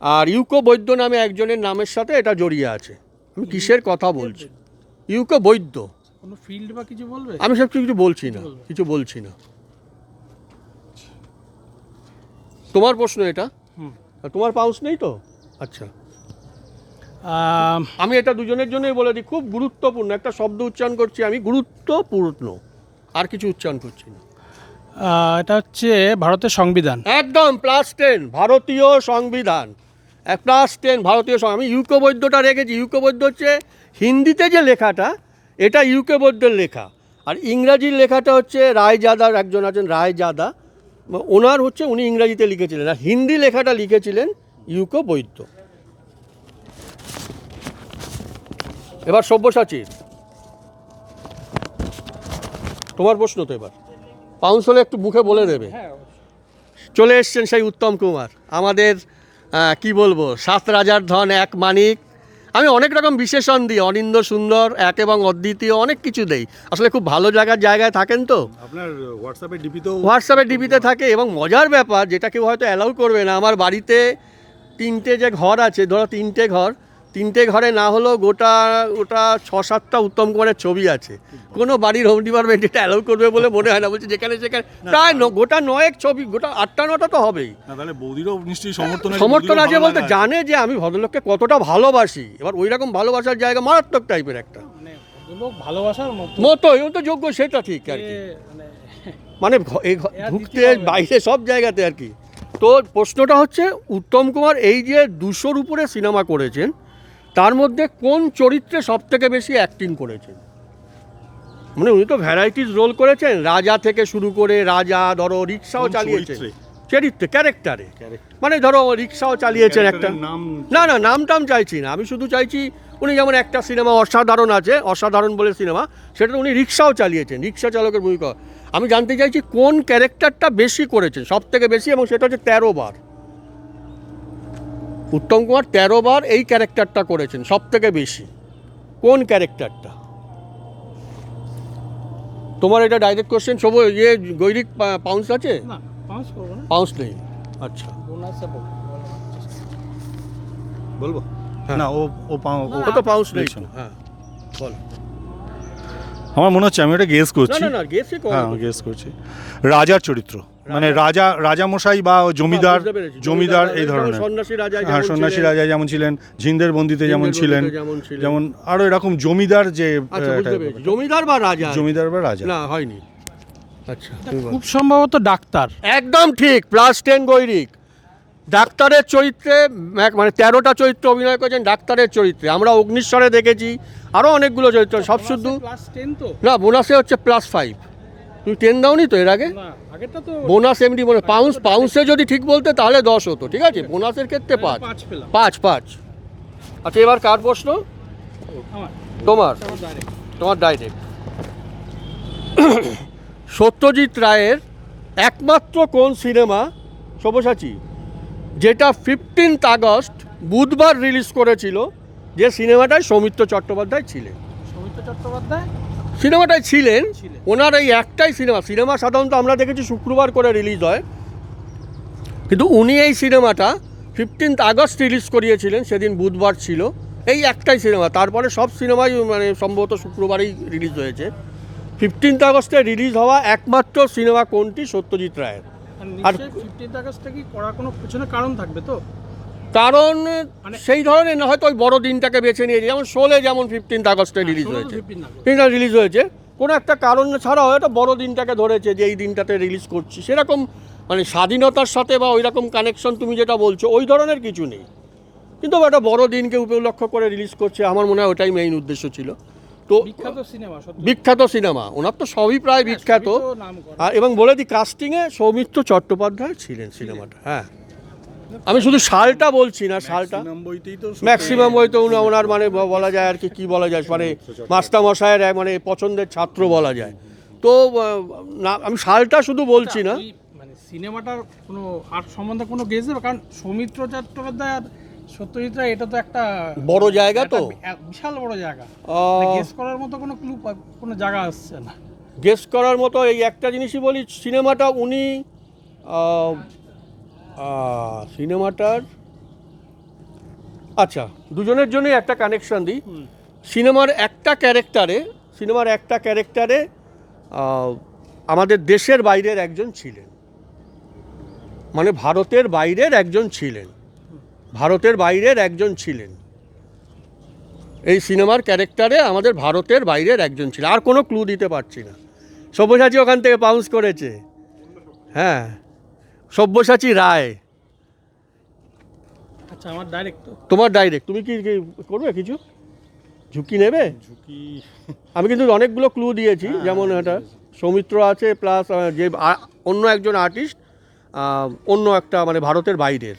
আর ইউকো বৈদ্য নামে একজনের নামের সাথে এটা জড়িয়ে আছে। আমি কিসের কথা বলছি? ইউকো বৈদ্য। কোনো ফিল্ড বা কিছু বলবে? আমি সব কিছু বলছি না, কিছু বলছি না। তোমার প্রশ্ন এটা? তোমার পাউন্স নেই তো? আচ্ছা, আমি এটা দুজনের জন্যই বলে দিই, খুব গুরুত্বপূর্ণ একটা শব্দ উচ্চারণ করছি আমি, গুরুত্বপূর্ণ, আর কিছু উচ্চারণ করছি না। এটা হচ্ছে ভারতের সংবিধান। একদম +10, ভারতীয় সংবিধান। +10 ভারতীয় সংবিধান। আমি ইউকো বৈদ্যটা রেখেছি। ইউকো বৈদ্য হচ্ছে হিন্দিতে যে লেখাটা, এটা ইউকে বৈদ্যের লেখা। আর ইংরাজির লেখাটা হচ্ছে রায়জাদার, একজন আছেন রায়জাদা, ওনার হচ্ছে, উনি ইংরাজিতে লিখেছিলেন, আর হিন্দি লেখাটা লিখেছিলেন ইউকো বৈদ্য। এবার সব্যসাচীর তোমার প্রশ্ন তো। এবার পাউন্স হলে একটু মুখে বলে দেবে। চলে এসছেন সেই উত্তম কুমার, আমাদের কি বলবো, 7 রাজার ধন 1 মানিক। আমি অনেক রকম বিশেষণ দিই, অনিন্দ সুন্দর, এক এবং অদ্বিতীয়, অনেক কিছু দেই। আসলে খুব ভালো জায়গায় থাকেন তো, আপনার হোয়াটসঅ্যাপে ডিপিতে থাকে। এবং মজার ব্যাপার, যেটা কেউ হয়তো অ্যালাউ করবে না, আমার বাড়িতে 3টে যে ঘর আছে, ধরো 3টে ঘরে না হলেও গোটা 6-7টা উত্তম কুমারের ছবি আছে। কোনো বাড়ির হোম ডিপার্টমেন্ট এটা অ্যালাউ করবে বলে মনে হয় না। বলছে যেখানে সেখানে প্রায় গোটা 9 ছবি, গোটা 8টা-9টা তো হবেই। তাহলে বৌদিরও নিশ্চয়ই সমর্থন আছে, বলতে জানে যে আমি ভদ্রলোককে কতটা ভালোবাসি। এবার ওই রকম ভালোবাসার জায়গা মারাত্মক টাইপের একটা, ভালোবাসার মতোই তো যোগ্য, সেটা ঠিক আর কি। মানে ঢুকতে বাইরে সব জায়গাতে আর কি। তো প্রশ্নটা হচ্ছে, উত্তম কুমার এই যে 200-র উপরে সিনেমা করেছেন, তার মধ্যে কোন চরিত্রে সব থেকে বেশি অ্যাক্টিং করেছেন? মানে উনি তো ভ্যারাইটিস রোল করেছেন, রাজা থেকে শুরু করে রাজা, ধরো রিক্সাও চালিয়েছেন, চরিত্রে ক্যারেক্টারে, মানে ধরো রিক্সাও চালিয়েছেন একটা। না না, নাম টাম চাইছি না, আমি শুধু চাইছি উনি যেমন একটা সিনেমা অসাধারণ আছে, অসাধারণ বলে সিনেমা, সেটা উনি রিক্সাও চালিয়েছেন, রিক্সা চালকের ভূমিকা। আমি জানতে চাইছি কোন ক্যারেক্টারটা বেশি করেছেন, সব থেকে বেশি, এবং সেটা হচ্ছে 13 বার। উত্তম কুমার 13 বার এই ক্যারেক্টারটা করেছেন সব থেকে বেশি। কোন ক্যারেক্টারটা? তোমার এটা ডাইরেক্ট কোশ্চেন। সব ইয়ে গৈরিক পাউন্স আছে? না, পাঁচ করবো না, পাউন্স নেই। আচ্ছা, বোনাসে বলবো। বলবো হ্যাঁ। না, ও তো পাউন্স নেই। শোনো। হ্যাঁ বল। আমার মনে হচ্ছে আমি ওটা গেস না করছি। না না, গেসই করো। হ্যাঁ, গেস করছি। রাজার চরিত্র, মানে রাজামশাই বা জমিদার, বুঝতে পেরেছি। জমিদার এই যেমন ধরনের। সন্ন্যাসী রাজা হ্যাঁ, যেমন সন্ন্যাসী ছিলেন, রাজা যেমন ছিলেন, ঝিন্দের বন্দিতে যেমন জিন্দের ছিলেন, বন্দিতে যেমন ছিলেন। যেমন আরো এরকম জমিদার যে আচ্ছা, বুঝতে পেরেছি। জমিদার বা রাজা? জমিদার বা রাজা। না, হয়নি। আচ্ছা, তুমি বলো। খুব সম্ভবত ডাক্তার। একদম ঠিক, +10 গৈরিক। ডাক্তারের চরিত্রে মানে 13টা চরিত্র অভিনয় করেছেন ডাক্তারের চরিত্রে। আমরা অগ্নিশ্বরে দেখেছি, আরও অনেকগুলো চরিত্র, সব শুধু +10 তো না, বোনাসে হচ্ছে +5। তুমি 10 দাওনি তো এর আগে? না, আগেরটা তো বোনাস এমনি মানে পাউন্সে যদি ঠিক বলতে তাহলে 10 হতো, ঠিক আছে? বোনাসের ক্ষেত্রে 5 5 পেলাম। 5। আচ্ছা, এবার কার প্রশ্ন? আমার তোমার ডাইরেক্ট। তোমার ডাইরেক্ট। সত্যজিৎ রায়ের একমাত্র কোন সিনেমা, সব্যসাচী, যেটা 15 আগস্ট বুধবার রিলিজ করেছিল, যে সিনেমাটায় সৌমিত্র চট্টোপাধ্যায় ছিলেন? সৌমিত্র চট্টোপাধ্যায় সিনেমাটায় ছিলেন ছিলেন। ওনার এই একটাই সিনেমা সাধারণত আমরা দেখেছি শুক্রবার করে রিলিজ হয়, কিন্তু উনি এই সিনেমাটা 15 আগস্ট রিলিজ করিয়েছিলেন, সেদিন বুধবার ছিল, এই একটাই সিনেমা। তারপরে সব সিনেমাই মানে সম্ভবত শুক্রবারই রিলিজ হয়েছে। 15 আগস্টে রিলিজ হওয়া একমাত্র সিনেমা কোনটি সত্যজিৎ রায়ের? আর 15 আগস্টটা কি করার কোনো পিছনে কারণ থাকবে তো? কারণ মানে- সেই ধরনের না, হয়তো ওই বড় দিনটাকে বেছে নিয়েছে, যেমন শোলে যেমন 15 আগস্টে রিলিজ 16 হয়েছে, 15 আগস্ট। দিনটা রিলিজ হয়েছে, কোনো একটা কারণ ছাড়া হয়তো বড় দিনটাকে ধরেছে যে এই দিনটাতে রিলিজ করছি, সেরকম মানে স্বাধীনতার সাথে বা ওই রকম কানেকশন তুমি যেটা বলছো ওই ধরনের কিছু নেই, কিন্তু একটা বড় দিনকে উপলক্ষ করে রিলিজ করছে, আমার মনে হয় ওটাই মেইন উদ্দেশ্য ছিল। তো বিখ্যাত সিনেমা, সত্যি বিখ্যাত সিনেমা, ওনার তো সবই প্রায় বিখ্যাত। সবই তো নাম করা। আর এবং বলে দিই, কাস্টিংয়ে সৌমিত্র চট্টোপাধ্যায় ছিলেন সিনেমাটা। হ্যাঁ, আমি শুধু সালটা বলছি না, সালটা ম্যাক্সিমাম হয়তো ওনার মানে বলা যায় আর কি বলা যায়, মানে মাস্টারমশাইয়ের মানে পছন্দের ছাত্র বলা যায়। তো না, আমি সালটা শুধু বলছি না। ওই মানে সিনেমাটার কোনো আর সম্বন্ধে কোনো গেস দেবে, কারণ সৌমিত্র চট্টোপাধ্যায় আর সত্যজিৎ রায় এটা তো একটা বড় জায়গা তো, বিশাল বড় জায়গা, গেস করার মতো কোনো ক্লু কোনো জায়গা আসছে না। গেস করার মতো এই একটা জিনিসই বলি, সিনেমাটা উনি সিনেমাটার, আচ্ছা দুজনের জন্যই একটা কানেকশন দিই। সিনেমার একটা ক্যারেক্টারে আমাদের দেশের বাইরের একজন ছিলেন, মানে ভারতের বাইরের একজন ছিলেন এই সিনেমার ক্যারেক্টারে, আমাদের ভারতের বাইরের একজন ছিলেন। আর কোনো ক্লু দিতে পারছি না। সব্যসাচী ওখান থেকে পাউন্স করেছে। হ্যাঁ, সব্যসাচী রায়। আচ্ছা, আমার ডাইরেক্ট তো তোমার ডাইরেক্ট, তুমি কি করবে, কিছু ঝুঁকি নেবে? আমি কিন্তু অনেকগুলো ক্লু দিয়েছি, যেমন এটা সৌমিত্র আছে, প্লাস যে অন্য একজন আর্টিস্ট, অন্য একটা মানে ভারতের বাইরের।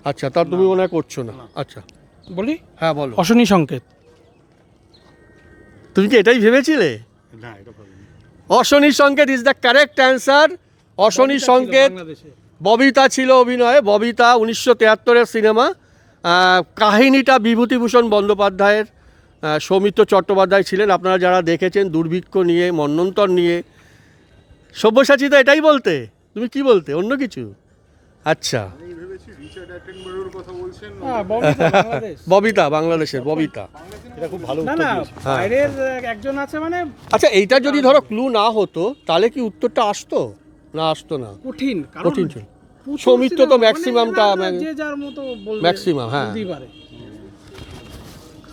আচ্ছা, তার তুমি মনে হয় করছো না। আচ্ছা বলি, হ্যাঁ বলো। অশনি সংকেত। তুমি কি এটাই ভেবেছিলে? অশনি সংকেত ইজ দ্য কারেক্ট অ্যান্সার। অশনি সংকেত, বাংলাদেশে ববিতা ছিল অভিনয়ে। ববিতা 1973-এর সিনেমা। কাহিনীটা বিভূতিভূষণ বন্দ্যোপাধ্যায়ের, সৌমিত্র চট্টোপাধ্যায় ছিলেন। আপনারা যারা দেখেছেন, দুর্ভিক্ষ নিয়ে, মন্বন্তর নিয়ে। সব্যসাচী তো এটাই বলতে, তুমি কি বলতে, অন্য কিছু? আচ্ছা, হ্যাঁ, ববিতা বাংলাদেশ। ববিতা, বাংলাদেশের ববিতা। এটা খুব ভালো না উত্তর না, দিয়েছে। বাইরের একজন আছে মানে আচ্ছা, এইটা যদি ধরো ক্লু না হতো তাহলে কি উত্তরটা আসতো? না, আসতো না, কঠিন, কারণ কঠিন ছিল। প্রচুর সৌমিত্র তো সিনেমা, ম্যাক্সিমামটা মানে যে যার মতো বলবে, ম্যাক্সিমাম, হ্যাঁ। বলতেই পারে।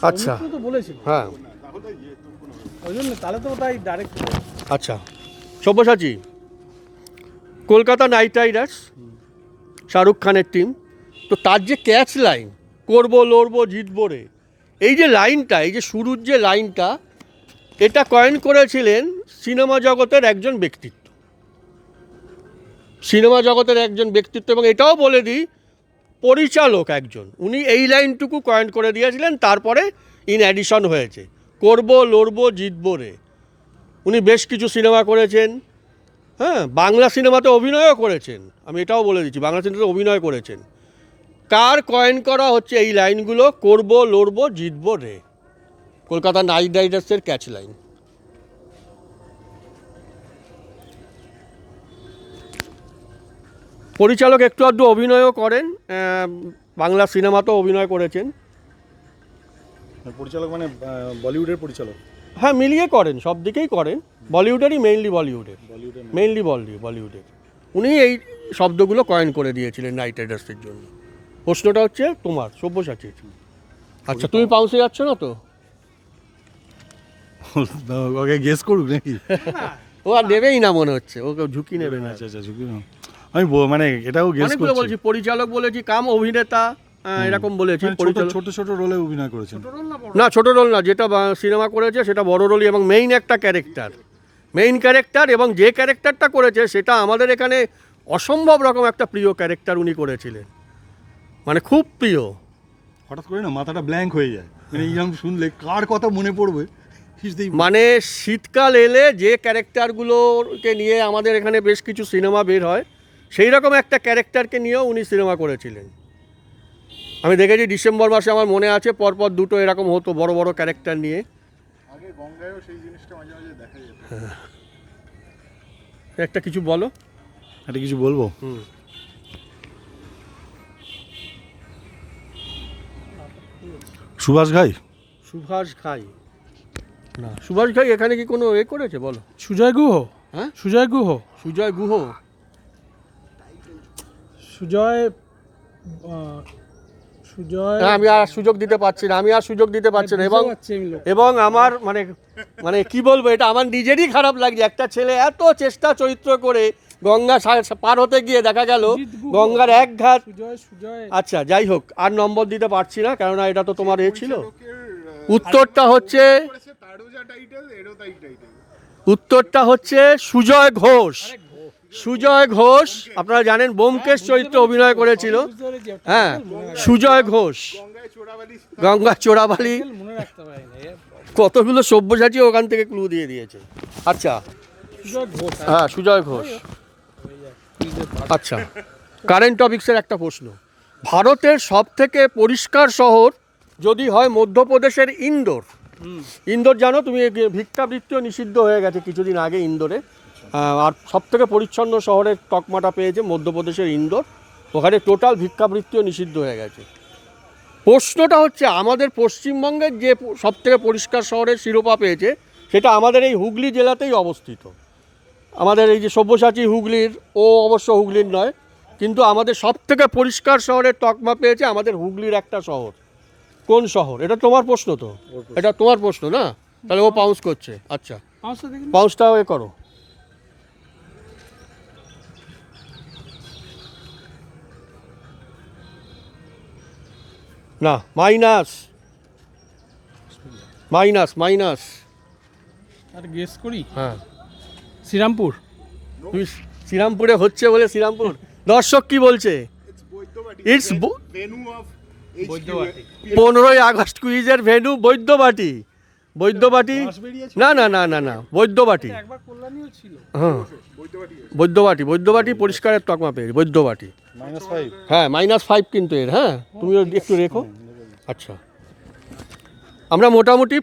আচ্ছা, সৌমিত্র তো বলেছিল, হ্যাঁ, ওই জন্য তাহলে তো ওটাই ডাইরেক্ট। আচ্ছা। সব্যসাচী, কলকাতা নাইট রাইডার্স, শাহরুখ খানের টিম, তো তার যে ক্যাচ লাইন, করবো লড়বো জিতবো রে, এই যে লাইনটা, এই যে শুরুর যে লাইনটা, এটা কয়েন করেছিলেন সিনেমা জগতের একজন ব্যক্তিত্ব, সিনেমা জগতের একজন ব্যক্তিত্ব, এবং এটাও বলে দিই পরিচালক একজন, উনি এই লাইনটুকু কয়েন করে দিয়েছিলেন। তারপরে ইন অ্যাডিশন হয়েছে করব লড়ব জিতব রে। উনি বেশ কিছু সিনেমা করেছেন, হ্যাঁ, বাংলা সিনেমাতে অভিনয়ও করেছেন। আমি এটাও বলে দিচ্ছি, বাংলা সিনেমাতে অভিনয় করেছেন। কার কয়েন করা হচ্ছে এই লাইনগুলো? করব লড়ব জিতব রে, কলকাতা নাইট রাইডার্সের ক্যাচ লাইন। পরিচালক একটু আধটু অভিনয়ও করেন, বাংলা সিনেমাতেও অভিনয় করেছেন। পরিচালক মানে বলিউডের পরিচালক? হ্যাঁ, মিলিয়ে করেন, সব দিকেই করেন, বলিউডেরই মেইনলি, মেইনলি বলিউডের। উনি এই শব্দগুলো কয়েন করে দিয়েছিলেন নাইট রাইডার্সের জন্য। প্রশ্নটা হচ্ছে তোমার, সব্যসাচী। আচ্ছা, তুমি পাউসে যাচ্ছ না তো? ওকে গেস করুক নাকি? ও আর দেবেই না মনে হচ্ছে, ওকে ঝুঁকি নেবে না। আচ্ছা ঝুঁকি না, আমি মানে এটাও গেস অনেকগুলো করছি। বলছি, পরিচালক বলেছি, কাম অভিনেতা, এরকম বলেছি। ছোট ছোট রোলে অভিনয় করেছেন? না, ছোট রোল না, যেটা সিনেমা করেছে সেটা বড় রোলই, এবং মেইন একটা ক্যারেক্টার, মেইন ক্যারেক্টার। এবং যে ক্যারেক্টারটা করেছে সেটা আমাদের এখানে অসম্ভব রকম একটা প্রিয় ক্যারেক্টার উনি করেছিলেন, মানে খুব প্রিয়। হঠাৎ করে না মাথাটা ব্ল্যাঙ্ক হয়ে যায়, মানে এইরকম শুনলে কার কথা মনে পড়বে। মানে শীতকাল এলে যে ক্যারেক্টারগুলোকে নিয়ে আমাদের এখানে বেশ কিছু সিনেমা বের হয়, সেই রকম একটা ক্যারেক্টারকে নিয়েও উনি সিনেমা করেছিলেন। আমি দেখেছি ডিসেম্বর মাসে, আমার মনে আছে, পরপর দুটো এরকম হতো বড় বড় ক্যারেক্টার নিয়ে। আগে গঙ্গায়ও সেই জিনিসটা মাঝে মাঝে দেখা যেত। একটা কিছু বলো। একটা কিছু বলবো? সুভাষ ঘাই? সুভাষ ঘাই না, সুভাষ ঘাই এখানে কি কোনো এ করেছে বলো? সুজয় গুহ? হ্যাঁ, সুজয় গুহ। সুজয় গুহ? সুজয় সুজয় আমি আর সুযোগ দিতে পারছি না, এবং আমার মানে কি বলবো, এটা আমার নিজেরই খারাপ লাগছে। একটা ছেলে এত চেষ্টা চরিত্র করে গঙ্গা পার হতে গিয়ে দেখা গেল গঙ্গার এক ঘাট। সুজয় আচ্ছা, যাই হোক, আর নম্বর দিতে পারছি না, কেননা এটা তো তোমার এ ছিল। উত্তরটা হচ্ছে, তারও যা টাইটেল, এরও তাই টাইটেল। উত্তরটা হচ্ছে সুজয় ঘোষ। সুজয় ঘোষ, আপনারা জানেন, ব্যোমকেশ চরিত্রে অভিনয় করেছিল। হ্যাঁ, সুজয় ঘোষ, গঙ্গায় চোরাবালি। গঙ্গা চোরাবালি, মনে রাখতে পারি না। কতগুলো সব্যসাচী ওখান থেকে ক্লু দিয়ে দিয়েছে। আচ্ছা, সুজয় ঘোষ। হ্যাঁ, সুজয় ঘোষ। আচ্ছা, কারেন্ট টপিক্সের একটা প্রশ্ন। ভারতের সব থেকে পরিষ্কার শহর যদি হয় মধ্যপ্রদেশের ইন্দোর। ইন্দোর জানো তুমি, ভিক্ষাবৃত্তিও নিষিদ্ধ হয়ে গেছে কিছুদিন আগে ইন্দোরে। আর সব থেকে পরিচ্ছন্ন শহরের তকমাটা পেয়েছে মধ্যপ্রদেশের ইন্দোর। ওখানে টোটাল ভিক্ষাবৃত্তিও নিষিদ্ধ হয়ে গেছে। প্রশ্নটা হচ্ছে, আমাদের পশ্চিমবঙ্গের যে সব থেকে পরিষ্কার শহরের শিরোপা পেয়েছে, সেটা আমাদের এই হুগলি জেলাতেই অবস্থিত। আমাদের এই যে সব্যসাচী হুগলির, ও অবশ্য হুগলির নয়, কিন্তু আমাদের সব থেকে পরিষ্কার শহরের তকমা পেয়েছে আমাদের হুগলির একটা শহর। কোন শহর? এটা তোমার প্রশ্ন তো, এটা তোমার প্রশ্ন না? তাহলে ও পাউন্স করছে। আচ্ছা, পাউন্সটাও এ করো। না, মাইনাস মাইনাস মাইনাস। আর গেস করি, হ্যাঁ, শ্রীরামপুর। তুমি শ্রীরামপুরে হচ্ছে বলে শ্রীরামপুর। দর্শক কি বলছে? It's venue of Baidyabati. 15ই আগস্ট কুইজের ভেন্যু বৈদ্যবাটি। বৈদ্যবাটি না না না না না, বৈদ্যবাটি। একবার কল্যাণীও ছিল। হ্যাঁ, বৈদ্যবাটি পরিষ্কারের তকমা পেয়েছে, বৈদ্যবাটি। -5? হ্যাঁ, -5 কিন্তু এর। হ্যাঁ, তুমি একটু রেখো। আচ্ছা, আমরা মোটামুটি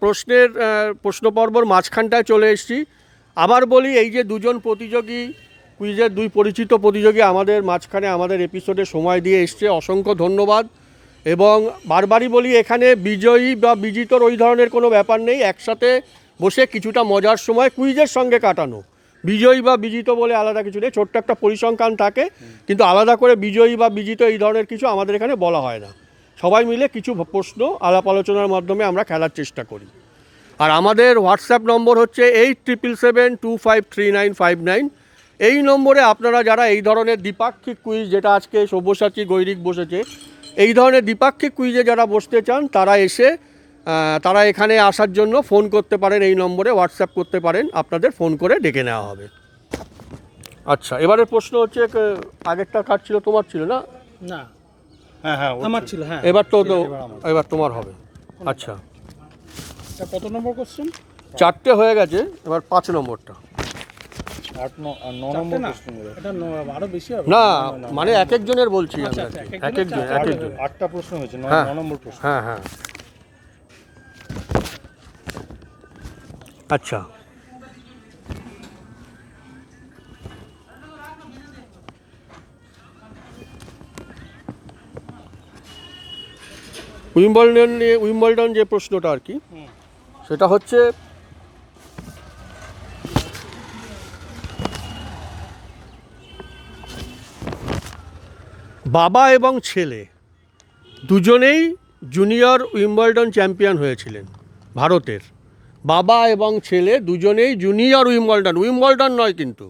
প্রশ্নের প্রশ্ন পর্বর মাঝখানটায় চলে এসেছি। আবার বলি, এই যে দুজন প্রতিযোগী, কুইজের দুই পরিচিত প্রতিযোগী আমাদের মাঝখানে আমাদের এপিসোডে সময় দিয়ে এসছে, অসংখ্য ধন্যবাদ। এবং বারবারই বলি, এখানে বিজয়ী বা বিজিতর ওই ধরনের কোনো ব্যাপার নেই, একসাথে বসে কিছুটা মজার সময় কুইজের সঙ্গে কাটানো। বিজয়ী বা বিজিত বলে আলাদা কিছু নেই, ছোট্ট একটা পরিসংখ্যান থাকে, কিন্তু আলাদা করে বিজয়ী বা বিজিত এই ধরনের কিছু আমাদের এখানে বলা হয় না। সবাই মিলে কিছু প্রশ্ন আলাপ আলোচনার মাধ্যমে আমরা খেলার চেষ্টা করি। আর আমাদের হোয়াটসঅ্যাপ নম্বর হচ্ছে 8772539559। এই নম্বরে আপনারা যারা এই ধরনের দ্বিপাক্ষিক কুইজ, যেটা আজকে সব্যসাচী গৈরিক বসেছে, এই ধরনের দ্বিপাক্ষিক কুইজে যারা বসতে চান, তারা এসে তারা এখানে আসার জন্য ফোন করতে পারেন, এই নম্বরে হোয়াটসঅ্যাপ করতে পারেন, আপনাদের ফোন করে ডেকে নেওয়া হবে। আচ্ছা, এবারের প্রশ্ন হচ্ছে আগেরটা কার ছিল? তোমার ছিল না? না, হ্যাঁ হ্যাঁ আমার ছিল। হ্যাঁ, এবার তো এবার তোমার হবে। আচ্ছা, এটা কত নম্বর কোশ্চেন? 4টে হয়ে গেছে, এবার 5 নম্বরটা। 8-9 নম্বর প্রশ্ন। এটা আরো বেশি হবে না মানে এক একজনের বলছি আমি আচ্ছা, আর কি। এক একজনের এক একজন। 8টা প্রশ্ন হয়েছে, হ্যাঁ। 9 নম্বর প্রশ্ন। হ্যাঁ হ্যাঁ। আচ্ছা, উইম্বলডন যে প্রশ্নটা আর কি, সেটা হচ্ছে বাবা এবং ছেলে দুজনেই জুনিয়র উইম্বলডন চ্যাম্পিয়ন হয়েছিলেন ভারতের। বাবা এবং ছেলে দুজনেই জুনিয়র উইম্বলডন নয় কিন্তু,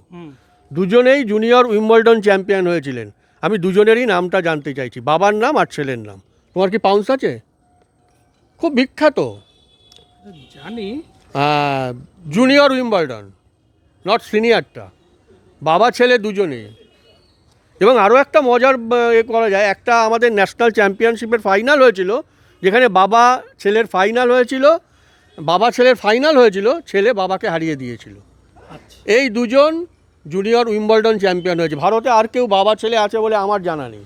দুজনেই জুনিয়র উইম্বলডন চ্যাম্পিয়ন হয়েছিলেন। আমি দুজনেরই নামটা জানতে চাইছি, বাবার নাম আর ছেলের নাম। তোমার কি পাউন্স আছে? খুব বিখ্যাত জানি। জুনিয়র উইম্বলডন, নট সিনিয়রটা। বাবা ছেলে দুজনেই। এবং আরও একটা মজার করা যায়, একটা আমাদের ন্যাশনাল চ্যাম্পিয়নশিপের ফাইনাল হয়েছিল, যেখানে বাবা ছেলের ফাইনাল হয়েছিল, ছেলে বাবাকে হারিয়ে দিয়েছিল। এই দুজন জুনিয়র উইম্বলডন চ্যাম্পিয়ন হয়েছে। ভারতে আর কেউ বাবা ছেলে আছে বলে আমার জানা নেই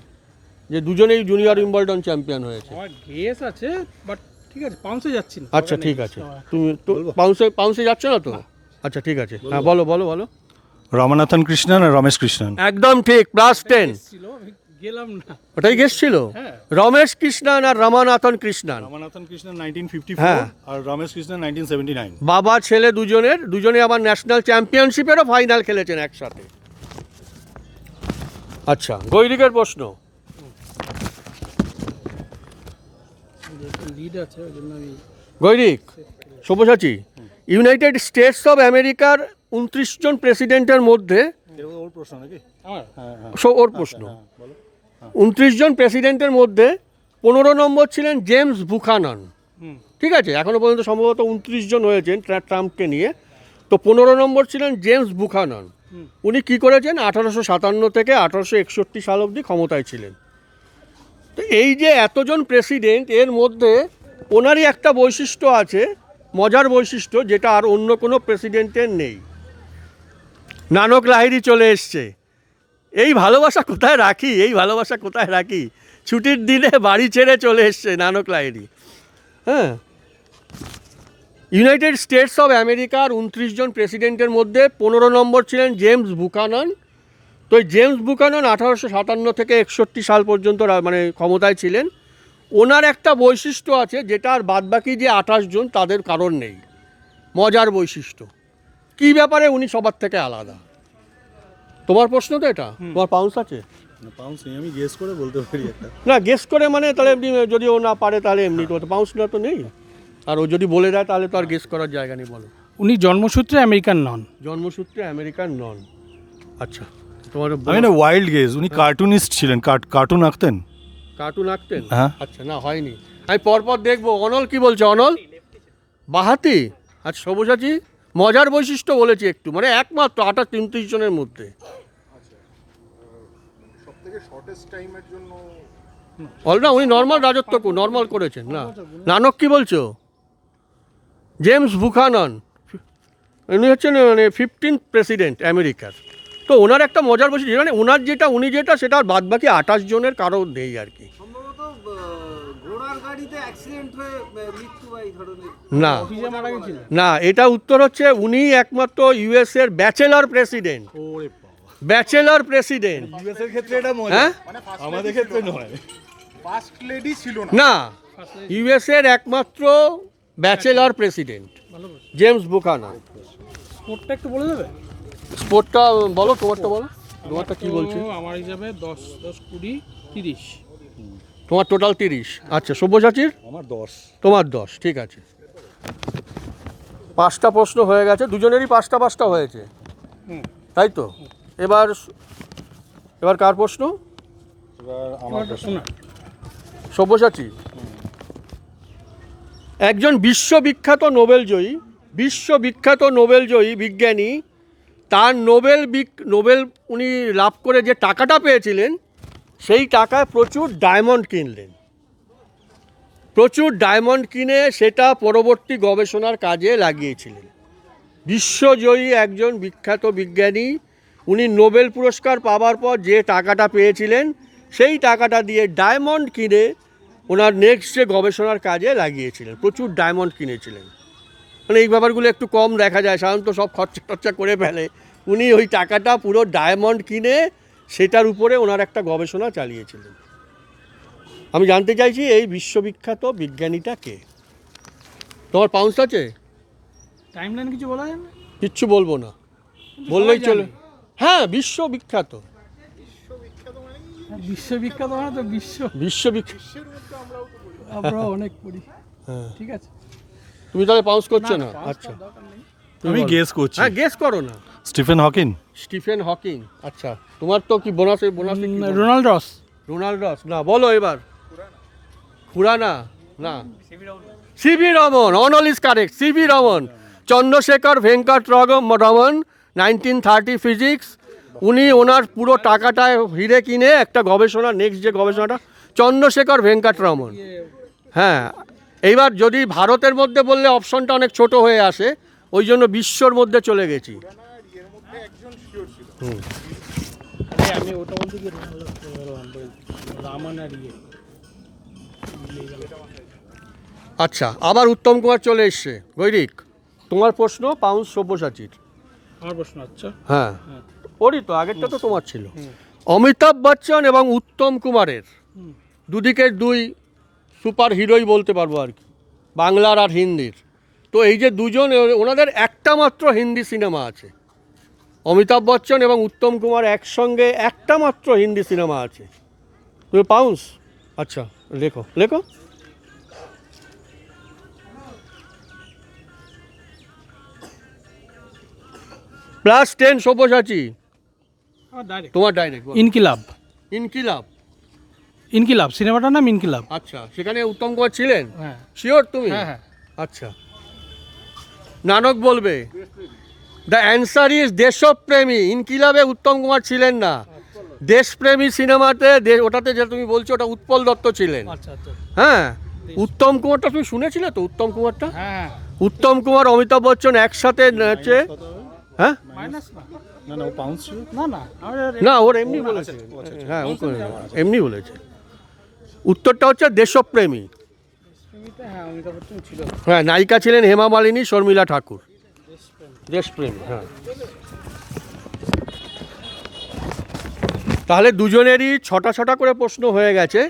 যে দুজনেই জুনিয়র উইম্বলডন চ্যাম্পিয়ন হয়েছে। আমার গেস আছে, বাট ঠিক আছে, পাউন্সে যাচ্ছি না। আচ্ছা ঠিক আছে, তুমি তো পাউন্সে যাচ্ছ না তো? আচ্ছা ঠিক আছে, হ্যাঁ বলো বলো বলো। রামানাথন কৃষ্ণন আর রমেশ কৃষ্ণন। একদম ঠিক, +10। ছিল, আমি গেলাম না। ওটাই গেস ছিল। হ্যাঁ। রমেশ কৃষ্ণন আর রামানাথন কৃষ্ণন। রামানাথন কৃষ্ণন 1954 হ্যাঁ। আর রমেশ কৃষ্ণন 1979। বাবা ছেলে দুজনে আবার ন্যাশনাল চ্যাম্পিয়নশিপেরও ফাইনাল খেলেছেন একসাথে। আচ্ছা, গৈরিকের প্রশ্ন। লিড আছে, ওই জন্য আমি গৈরিক, সব্যসাচী, ইউনাইটেড স্টেটস অফ আমেরিকার 29 জন প্রেসিডেন্টের মধ্যে, ওর প্রশ্ন নাকি? আমার ওর প্রশ্ন, 29 জন প্রেসিডেন্টের মধ্যে 15 নম্বর ছিলেন জেমস বুখানন। ঠিক আছে, এখনো পর্যন্ত সম্ভবত 29 জন হয়েছেন ট্রাম্পকে নিয়ে, তো 15 নম্বর ছিলেন জেমস বুখানন। উনি কি করেছেন? 1857 থেকে 1861 সাল অবধি ক্ষমতায় ছিলেন। তো এই যে এতজন প্রেসিডেন্ট, এর মধ্যে ওনারই একটা বৈশিষ্ট্য আছে, মজার বৈশিষ্ট্য, যেটা আর অন্য কোনো প্রেসিডেন্টের নেই। নানক লাহিড়ী চলে এসছে। এই ভালোবাসা কোথায় রাখি? ছুটির দিনে বাড়ি ছেড়ে চলে এসছে নানক লাহিড়ী। হ্যাঁ, ইউনাইটেড স্টেটস অফ আমেরিকার 29 জন প্রেসিডেন্টের মধ্যে 15 নম্বর ছিলেন জেমস বুখানন। তো এই জেমস বুখানন 1857 থেকে 61 সাল পর্যন্ত মানে ক্ষমতায় ছিলেন। ওনার একটা বৈশিষ্ট্য আছে, যেটা আর বাদবাকি যে 28 জন তাদের কারণ নেই। মজার বৈশিষ্ট্য কী ব্যাপারে উনি সবার থেকে আলাদা? তোমার প্রশ্ন তো এটা? তোমার পাউন্স আছে? না, পাউন্স নেই, আমি গেস করে বলতে পারি একটা। না, গেস করে মানে তাহলে এমনি, যদি ও না পারে তাহলে এমনি তো পাউন্স না তো নেই। আর ও যদি বলে দেয় তাহলে তো আর গেস করার জায়গা নেই। বলো। উনি জন্মসূত্রে আমেরিকান নন। জন্মসূত্রে আমেরিকান নন। আচ্ছা, তোমার আমি না ওয়াইল্ড গেস, উনি কার্টুনিস্ট ছিলেন, কার্টুন আঁকতেন। কার্টুন আঁকতেন? হ্যাঁ। আচ্ছা, না হয়নি, আমি পরপর দেখবো। অনল কি বলছে? অনল বাহাতি। আচ্ছা, সব্যসাচী, মজার বৈশিষ্ট্য বলেছি একটু, মানে একমাত্র 28-29 জনের মধ্যে। সবথেকে শর্টেস্ট টাইমের জন্য না, উনি নর্মাল রাজত্ব নর্মাল করেছেন না। নানক কি বলছো? জেমস বুখানন, উনি হচ্ছেন মানে 15th প্রেসিডেন্ট আমেরিকার। তো ওনার একটা মজার বৈশিষ্ট্য, মানে উনি যেটা সেটা আর বাদ বাকি 28 জনের কারো নেই আর কি। সম্ভবত ঘোড়ার গাড়িতে অ্যাক্সিডেন্ট হয়ে মৃত্যু বা এই ধরনের। না অফিসে মারা গেছিল। না, এটা উত্তর হচ্ছে উনি একমাত্র ইউএস এর ব্যাচেলর প্রেসিডেন্ট। ওরে ব্যাচেলর প্রেসিডেন্ট। ইউএস এর ক্ষেত্রে এটা মজা, হ্যাঁ, মানে আমাদের ক্ষেত্রে নয়। ফার্স্ট লেডি ছিল না। না, ইউএস এর একমাত্র ব্যাচেলর প্রেসিডেন্ট ভালো, জেমস বুখানন। স্পোর্টটা একটু বলে দেবে? স্পোর্টটা বলো, তোমারটা বলো। তোমারটা কি বলছে? তো আমার হিসাবে 10, 20, 20, 30। তোমার টোটাল 30। আচ্ছা, সব্যসাচীর? আমার 10। তোমার 10। ঠিক আছে, 5টা প্রশ্ন হয়ে গেছে, দুজনেরই 5টা হয়েছে, তাই তো? এবার কার প্রশ্ন? এবার আমার প্রশ্ন। শোনা। সব্যসাচী, একজন বিশ্ববিখ্যাত নোবেলজয়ী বিজ্ঞানী, তার নোবেল উনি লাভ করে যে টাকাটা পেয়েছিলেন, সেই টাকায় প্রচুর ডায়মন্ড কিনে সেটা পরবর্তী গবেষণার কাজে লাগিয়েছিলেন। বিশ্বজয়ী একজন বিখ্যাত বিজ্ঞানী, উনি নোবেল পুরস্কার পাওয়ার পর যে টাকাটা পেয়েছিলেন, সেই টাকাটা দিয়ে ডায়মন্ড কিনে ওনার নেক্সট যে গবেষণার কাজে লাগিয়েছিলেন। প্রচুর ডায়মন্ড কিনেছিলেন। মানে এই ব্যাপারগুলো একটু কম দেখা যায়, সাধারণত সব খরচা করে ফেলে। উনি ওই টাকাটা পুরো ডায়মন্ড কিনে সেটার উপরে ওনার একটা গবেষণা চালিয়েছিলেন। আমি জানতে চাইছি এই বিশ্ববিখ্যাত বিজ্ঞানীটা কে? তোমার পাউন্স আছে? টাইমলাইন কিছু বলা যায় না? কিচ্ছু বলবো না, বললেই চলে। হ্যাঁ, বিশ্ববিখ্যাত মানে তো বিশ্ববিখ্যাত। আমরা অনেক পড়ি। হ্যাঁ, ঠিক আছে, তুমি তাহলে পাউন্স করছো না? আচ্ছা, আমি গেস করছি। হ্যাঁ, গেস করো না। Stephen Hawking. আচ্ছা, তোমার তো কি বোনাসে রোনাল্ডস না, বলো এবার। খুরানা না, CV Raman. Anal is correct, CV Raman. Chandrasekhara Venkata Raman, 1930 physics. উনি ওনার পুরো টাকাটা হিরে কিনে একটা গবেষণা, নেক্সট যে গবেষণাটা, চন্দ্রশেখর ভেঙ্কট রমন। হ্যাঁ, এইবার যদি ভারতের মধ্যে বললে অপশনটা অনেক ছোট হয়ে আসে, ওই জন্য বিশ্বর মধ্যে চলে গেছি। এর মধ্যে একজন শিওর ছিল। আমি ওটা বলতে কি রামান আর আচ্ছা, আবার উত্তম কুমার চলে এসছে। গৈরিক, তোমার প্রশ্ন পাউন্স সব্যসাচীর। আমার প্রশ্ন। আচ্ছা, হ্যাঁ, ওরই তো আগেরটা তো তোমার ছিল। অমিতাভ বচ্চন এবং উত্তম কুমারের দুদিকের দুই সুপার হিরোই বলতে পারবো আর কি, বাংলার আর হিন্দির। তো এই যে দুজন, ওনাদের একটা মাত্র হিন্দি সিনেমা আছে। অমিতাভ বচ্চন এবং উত্তম কুমার একসঙ্গে একটা মাত্র হিন্দি সিনেমা আছে। তুমি পাউন্স? আচ্ছা, লেখো। +10 সব্যসাচী, তোমার ডাইরেক্ট। ইনকিলাব সিনেমাটার নাম ইনকিলাব। আচ্ছা, সেখানে উত্তম কুমার ছিলেন? হ্যাঁ, শিওর তুমি? হ্যাঁ। আচ্ছা, নানক বলবে। The answer is Deshpremi. ইনকিলাবে উত্তম কুমার ছিলেন না। দেশপ্রেমী সিনেমাতে, ওটাতে যেটা তুমি বলছো, ওটা উৎপল দত্ত ছিলেন। আচ্ছা। হ্যাঁ, উত্তম কুমারটা তুমি শুনেছিলে তো? উত্তম কুমারটা, হ্যাঁ, উত্তম কুমার অমিতাভ বচ্চন একসাথে নাচে। হ্যাঁ, মাইনাস না, না ও পাউন্স ছিল। না, ওর এমনি বলেছে। হ্যাঁ, এমনি বলেছে। উত্তরটা হচ্ছে দেশপ্রেমী। হ্যাঁ, অমিতাভ বচ্চন ছিল। হ্যাঁ, নায়িকা ছিলেন হেমা মালিনী, শর্মিলা ঠাকুর। দেশপ্রেমী, হ্যাঁ। তাহলে দুজনেরই 6টা করে প্রশ্ন হয়ে গেছে।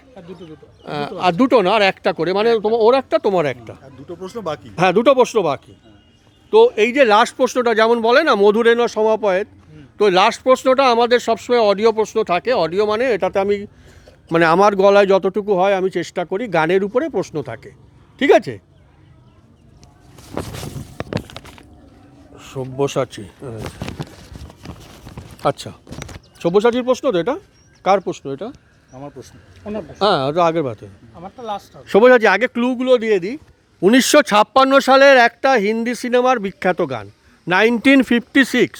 আর দুটো না, আর একটা করে, মানে তোমার ওর একটা, তোমার একটা। আর দুটো প্রশ্ন বাকি। হ্যাঁ, দুটো প্রশ্ন বাকি। তো এই যে লাস্ট প্রশ্নটা, যেমন বলে না মধুরেণ সমাপয়েত, তো লাস্ট প্রশ্নটা আমাদের সবসময় অডিও প্রশ্ন থাকে। অডিও মানে এটাতে আমি, মানে আমার গলায় যতটুকু হয় আমি চেষ্টা করি, গানের উপরে প্রশ্ন থাকে। ঠিক আছে? সব্যসাচী, আচ্ছা, সব্যসাচীর প্রশ্ন তো এটা? কার প্রশ্ন এটা? আমার প্রশ্ন। হ্যাঁ, ওটা আগের বাতে। আমারটা লাস্ট হবে। সব্যসাচী, আগে ক্লুগুলো দিয়ে দিই। 1956 সালের একটা হিন্দি সিনেমার বিখ্যাত গান, 1956।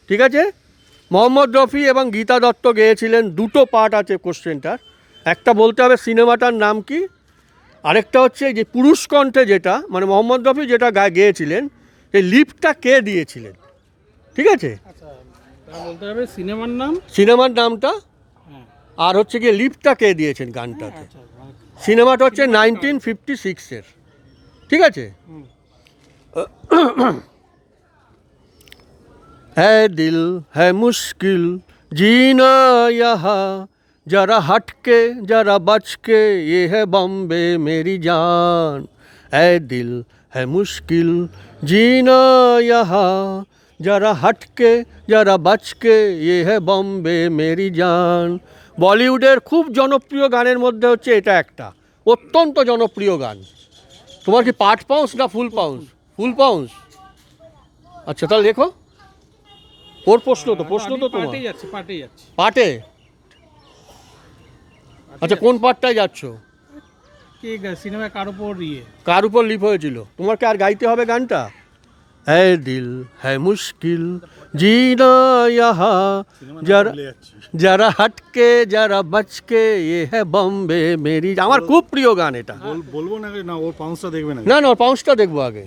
ঠিক আছে? মোহাম্মদ রফি এবং গীতা দত্ত গেয়েছিলেন। দুটো পার্ট আছে কোশ্চেনটার। একটা বলতে হবে সিনেমাটার নাম কি, আরেকটা হচ্ছে যে পুরুষ কণ্ঠে যেটা, মানে মোহাম্মদ রফি যেটা গেয়েছিলেন, সেই লিপটা কে দিয়েছিলেন। ঠিক আছে? আচ্ছা, বলতে হবে সিনেমার নাম, সিনেমার নামটা, হ্যাঁ, আর হচ্ছে গিয়ে লিপটা কে দিয়েছেন গানটাতে। আচ্ছা, সিনেমাটা হচ্ছে 1956-এর। ঠিক আছে? है दिल है मुश्किल जीना यहाँ, जरा हट के जरा बच के, ये है बॉम्बे मेरी जान। है दिल है मुश्किल जीना यहाँ, जरा हट के जरा बच के, ये है बॉम्बे मेरी जान। বলিউডের খুব জনপ্রিয় গানের মধ্যে হচ্ছে এটা একটা, অত্যন্ত জনপ্রিয় গান। তোমার কি পার্ট পাউন্স না ফুল পাউন্স? ফুল পাউন্স। আচ্ছা, তাহলে লেখো। ওর প্রশ্ন তো তোমার পার্টেই যাচ্ছে। পার্টে। আচ্ছা, কোন পার্টটায় যাচ্ছ? কে সিনেমা কার উপর কার উপর লিপ হয়েছিল? তোমাকে আর গাইতে হবে গানটা? হ্যাঁ দিল হ্যাঁ মুশকিল জিনা ইহা যারা যারা হাটকে যারা বাচকে এ হ্যাঁ বম্বে মেরি। আমার খুব প্রিয় গান এটা। বলবো না, না ওর পাউন্সটা দেখবে না। না না, ওর পাউন্সটা দেখবো আগে।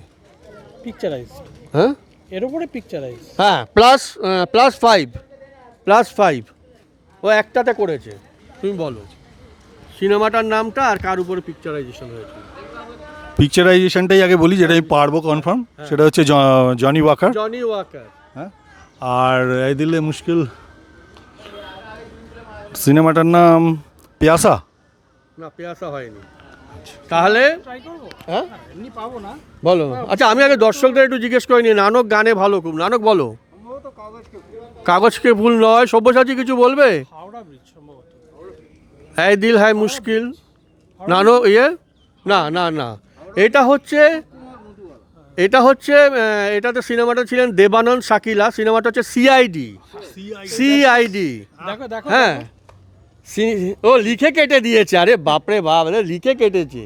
পিকচারাইজ, হ্যাঁ এর উপরে পিকচারাইজ। হ্যাঁ, +5 ও একটাতে করেছে। তুমি বলো সিনেমাটার নামটা আর কার উপরে পিকচারাইজেশন হয়েছে। পিকচারাইজেশনটাই আগে বলি, যেটা আমি পারবো কনফার্ম, সেটা হচ্ছে জনি ওয়াকার। জনি ওয়াকার। হ্যাঁ, আর এই দিলে মুশকিল সিনেমাটার নাম পিয়াসা। না, পেয়াসা হয়নি। তাহলে ট্রাই করবো, হ্যাঁ এমনি পাবো না। বলো। আচ্ছা, আমি আগে দর্শকদের একটু জিজ্ঞেস করিনি। নানক গানে ভালো খুব। নানক বলো। কাগজকে ভুল নয়। সব্যসাচী কিছু বলবে? হাওড়া ব্রিজ সম্ভবত। এই দিল হ্যায় মুশকিল। নানক না না না, এটা হচ্ছে এটাতে সিনেমাটা ছিলেন দেবানন্দ শাকিলা। সিনেমাটা হচ্ছে সিআইডি। দেখো দেখো হ্যাঁ, ও লিখে কেটে দিয়েছে। আরে বাপরে বাপ, লিখে কেটেছে।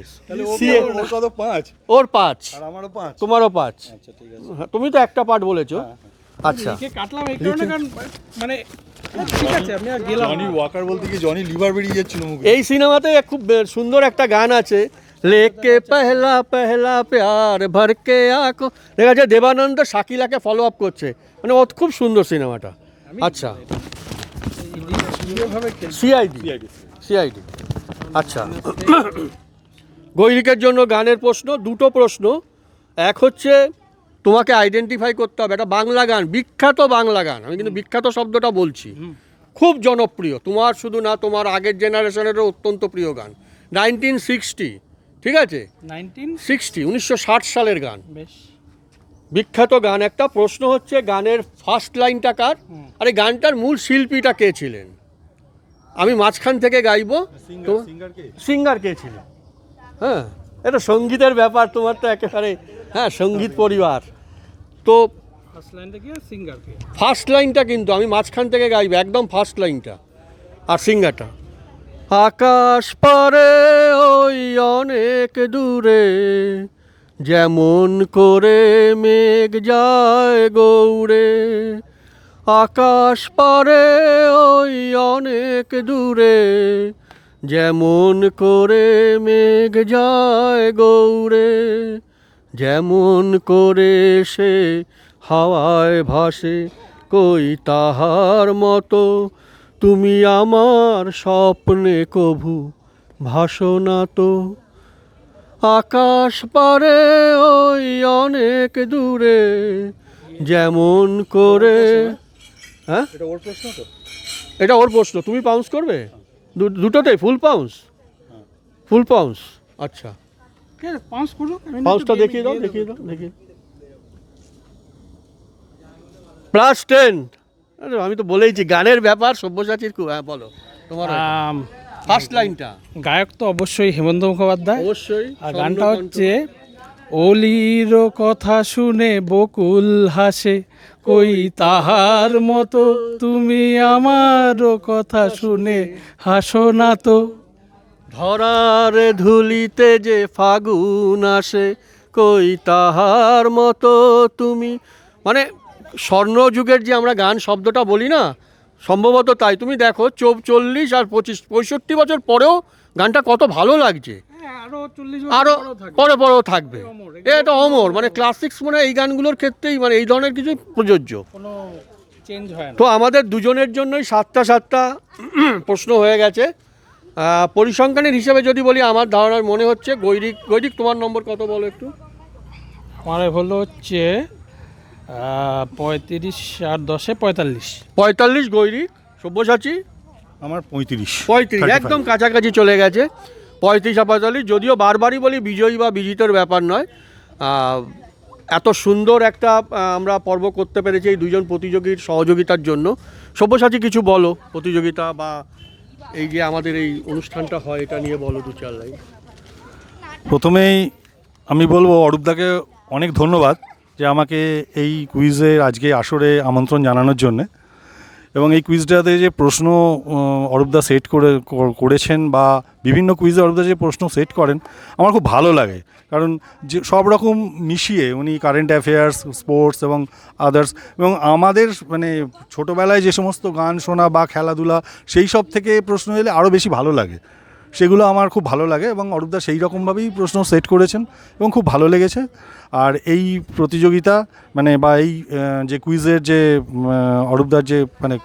কত 5? ওর 5, আর আমারও 5। তোমারও 5। আচ্ছা ঠিক আছে। হ্যাঁ, তুমি তো একটা পার্ট বলেছো। আচ্ছা, লিখে কাটলাম এই কারণে, কারণ মানে ঠিক আছে আমি আর গেলাম জনি ওয়াকার বলতে কি জনি লিভার বেরিয়ে যাচ্ছিল মুখে। এই সিনেমাতে খুব সুন্দর একটা গান আছে, লেকে পহলা পহলা প্যার ভরকে আঁখো। দেখা যাচ্ছে দেবানন্দ শাকিলাকে ফলো আপ করছে, মানে ও খুব সুন্দর সিনেমাটা। আচ্ছা, সিআইডি। আচ্ছা, গৈরিকের জন্য গানের প্রশ্ন, দুটো প্রশ্ন। এক হচ্ছে তোমাকে আইডেন্টিফাই করতে হবে, এটা বাংলা গান, বিখ্যাত বাংলা গান। আমি কিন্তু বিখ্যাত শব্দটা বলছি, খুব জনপ্রিয়। তোমার শুধু না, তোমার আগের জেনারেশনেরও অত্যন্ত প্রিয় গান। 1960, ঠিক আছে, 1960 সালের গান, বেশ বিখ্যাত গান একটা। প্রশ্ন হচ্ছে গানের ফার্স্ট লাইনটা কার, আর এই গানটার মূল শিল্পীটা কে ছিলেন। আমি মাঝখান থেকে গাইবো, তো সিঙ্গার কে ছিলেন। হ্যাঁ, এটা সঙ্গীতের ব্যাপার, তোমার তো একেবারে হ্যাঁ সঙ্গীত পরিবার। তো ফার্স্ট লাইনটা কি আর সিঙ্গার কে? ফার্স্ট লাইনটা কিন্তু আমি মাঝখান থেকে গাইবো, একদম ফার্স্ট লাইনটা, আর সিঙ্গারটা। আকাশ পারে ওই অনেক দূরে, যেমন করে মেঘ যায় গৌড়ে। আকাশ পারে ওই অনেক দূরে, যেমন করে মেঘ যায় গৌড়ে। যেমন করে সে হাওয়ায় ভাসে, কই তাহার মতো তুমি আমার স্বপ্নে কভু ভাসো না তো। আকাশ পারে ওই অনেক দূরে, যেমন করে। হ্যাঁ, এটা ওর প্রশ্ন তো? এটা ওর প্রশ্ন। তুমি পাউন্স করবে দুটোতে? ফুল পাউন্স? ফুল পাউন্স। আচ্ছা, ঠিক আছে, পাঁচ করুক। পাউন্সটা দেখিয়ে দাও। +10। আরে আমি তো বলেইছি গানের ব্যাপার সব্যসাচীর খুব। হ্যাঁ বলো তোমার ফার্স্ট লাইনটা। গায়ক তো অবশ্যই হেমন্ত মুখোপাধ্যায়, অবশ্যই। আর গানটা হচ্ছে অলির কথা শুনে বকুল হাসে, কই তাহার মতো তুমি আমার কথা শুনে হাসো না তো। ধরার ধুলিতে যে ফাগুন আসে, কই তাহার মতো তুমি। মানে স্বর্ণযুগের যে আমরা গান শব্দটা বলি না, সম্ভবত তাই। তুমি দেখো 40 আর 65 বছর পরেও গানটা কত ভালো লাগছে। আরো পরেও থাকবে। এটা অমর, মানে ক্লাসিক্স, মানে এই গানগুলোর ক্ষেত্রেই, মানে এই ধরনের কিছু প্রযোজ্য। কোনো চেঞ্জ হয় না। তো আমাদের দুজনের জন্যই 7টা প্রশ্ন হয়ে গেছে। পরিসংখ্যানের হিসেবে যদি বলি, আমার ধারণার মনে হচ্ছে গৈরিক তোমার নম্বর কত বলো একটু। আমার হলো হচ্ছে 35 আর 10 45। 45 গৈরিক। সব্যসাচী আমার 35। 35, একদম কাছাকাছি চলে গেছে। 35 আর 45। যদিও বারবারই বলি বিজয়ী বা বিজিতের ব্যাপার নয়, এত সুন্দর একটা আমরা পর্ব করতে পেরেছি এই দুজন প্রতিযোগীর সহযোগিতার জন্য। সব্যসাচী কিছু বলো, প্রতিযোগিতা বা এই যে আমাদের এই অনুষ্ঠানটা হয়, এটা নিয়ে বলো 2-4 লাইন। প্রথমেই আমি বলবো অরূপদাকে অনেক ধন্যবাদ যে আমাকে এই কুইজে আজকে আসরে আমন্ত্রণ জানানোর জন্যে। এবং এই কুইজটাতে যে প্রশ্ন অরূপদা সেট করেছেন বা বিভিন্ন কুইজে অরূপদা যে প্রশ্ন সেট করেন আমার খুব ভালো লাগে, কারণ যে সব রকম মিশিয়ে উনি কারেন্ট অ্যাফেয়ার্স, স্পোর্টস এবং আদার্স, এবং আমাদের মানে ছোটোবেলায় যে সমস্ত গান শোনা বা খেলাধুলা সেই সব থেকে প্রশ্ন এলে আরও বেশি ভালো লাগে, সেগুলো আমার খুব ভালো লাগে। এবং অরূপদা সেই রকমভাবেই প্রশ্ন সেট করেছেন এবং খুব ভালো লেগেছে। আর এই প্রতিযোগিতা মানে বা এই যে কুইজের যে অরূপদার যে মানে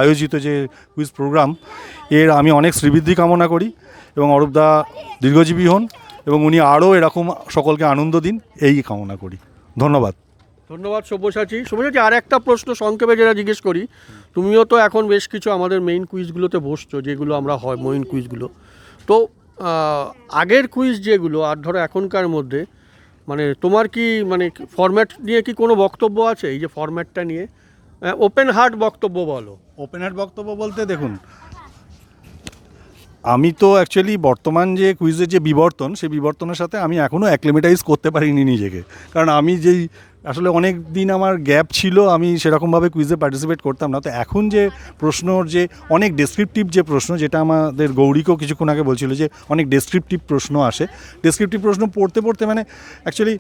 আয়োজিত যে কুইজ প্রোগ্রাম, এর আমি অনেক শ্রীবৃদ্ধি কামনা করি এবং অরূপদা দীর্ঘজীবী হন এবং উনি আরও এরকম সকলকে আনন্দ দিন, এই কামনা করি। ধন্যবাদ। ধন্যবাদ সব্যসাচী। সব্যসাচী, আর একটা প্রশ্ন সংক্ষেপে যেটা জিজ্ঞেস করি, তুমিও তো এখন বেশ কিছু আমাদের মেইন কুইজগুলোতে বসছো, যেগুলো আমরা হয় মেইন কুইজগুলো, তো আগের কুইজ যেগুলো আর ধরো এখনকার মধ্যে মানে তোমার কি মানে ফরম্যাট নিয়ে কি কোনো বক্তব্য আছে? এই যে ফরম্যাটটা নিয়ে ওপেন হার্ট বক্তব্য বলো। ওপেন হার্ট বক্তব্য বলতে দেখুন, আমি তো অ্যাকচুয়ালি বর্তমান যে কুইজের যে বিবর্তন, সেই বিবর্তনের সাথে আমি এখনও অ্যাক্লিমেটাইজ করতে পারিনি নিজেকে, কারণ আমি যেই আসলে অনেক দিন আমার গ্যাপ ছিল, আমি সেরকমভাবে কুইজে পার্টিসিপেট করতাম না। তো এখন যে প্রশ্নর যে অনেক ডেসক্রিপটিভ যে প্রশ্ন, যেটা আমাদের গৌরীকেও কিছুক্ষণ আগে বলছিল যে অনেক ডেসক্রিপটিভ প্রশ্ন আসে, ডেসক্রিপটিভ প্রশ্ন পড়তে পড়তে মানে অ্যাকচুয়ালি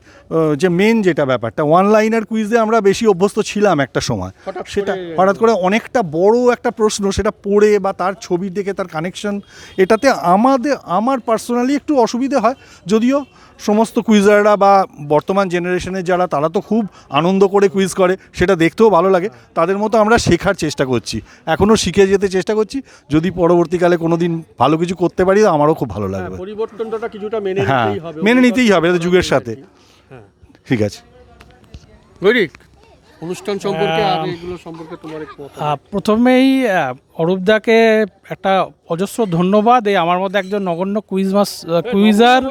যে মেন যেটা ব্যাপারটা ওয়ান লাইনার কুইজে আমরা বেশি অভ্যস্ত ছিলাম একটা সময়, সেটা হঠাৎ করে অনেকটা বড় একটা প্রশ্ন সেটা পড়ে বা তার ছবি দেখে তার কানেকশন, এটাতে আমার পার্সোনালি একটু অসুবিধে হয়। যদিও সমস্ত কুইজাররা বা বর্তমান জেনারেশনের যারা, তারা তো খুব আনন্দ করে কুইজ করে, সেটা দেখতেও ভালো লাগে। তাদের মতো আমরা শেখার চেষ্টা করছি, এখনও শিখে যেতে চেষ্টা করছি। যদি পরবর্তীকালে কোনো দিন ভালো কিছু করতে পারি, আমারও খুব ভালো লাগবে। পরিবর্তনটা কিছুটা মেনে হ্যাঁ, নিতেই হবে, মেনে নিতেই হবে যুগের সাথে। হ্যাঁ, ঠিক আছে। গৌরিক, অনুষ্ঠান সম্পর্কে আর এগুলো সম্পর্কে তোমার একটু কথা। প্রথমেই অরূপদাকে একটা অজস্র ধন্যবাদ, এই আমার মধ্যে একজন নগণ্য কুইজার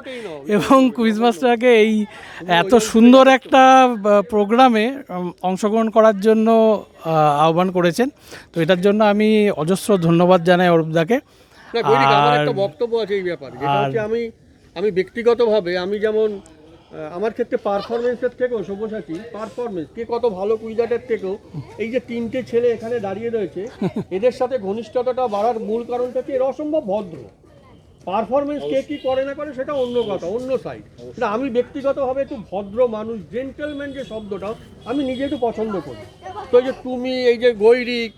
এবং কুইজ মাস্টারকে এই এত সুন্দর একটা প্রোগ্রামে অংশগ্রহণ করার জন্য আহ্বান করেছেন। তো এটার জন্য আমি অজস্র ধন্যবাদ জানাই অরূপদাকে। না গৌরিক, আমার একটা বক্তব্য আছে এই ব্যাপারে, যেটা হচ্ছে আমি ব্যক্তিগতভাবে আমি যেমন আমার ক্ষেত্রে পারফরমেন্সের থেকেও সব্যসাচী পারফরমেন্স কে কত ভালো কুইজারের থেকেও এই যে তিনটে ছেলে এখানে দাঁড়িয়ে রয়েছে, এদের সাথে ঘনিষ্ঠতাটা বাড়ার মূল কারণটা কি, এরা অসম্ভব ভদ্র। পারফরমেন্স কে কি করে না করে সেটা অন্য কথা, অন্য সাইড। না, আমি ব্যক্তিগতভাবে একটু ভদ্র মানুষ, জেন্টেলম্যান যে শব্দটা আমি নিজে একটু পছন্দ করি। তো এই যে তুমি, এই যে গৈরিক,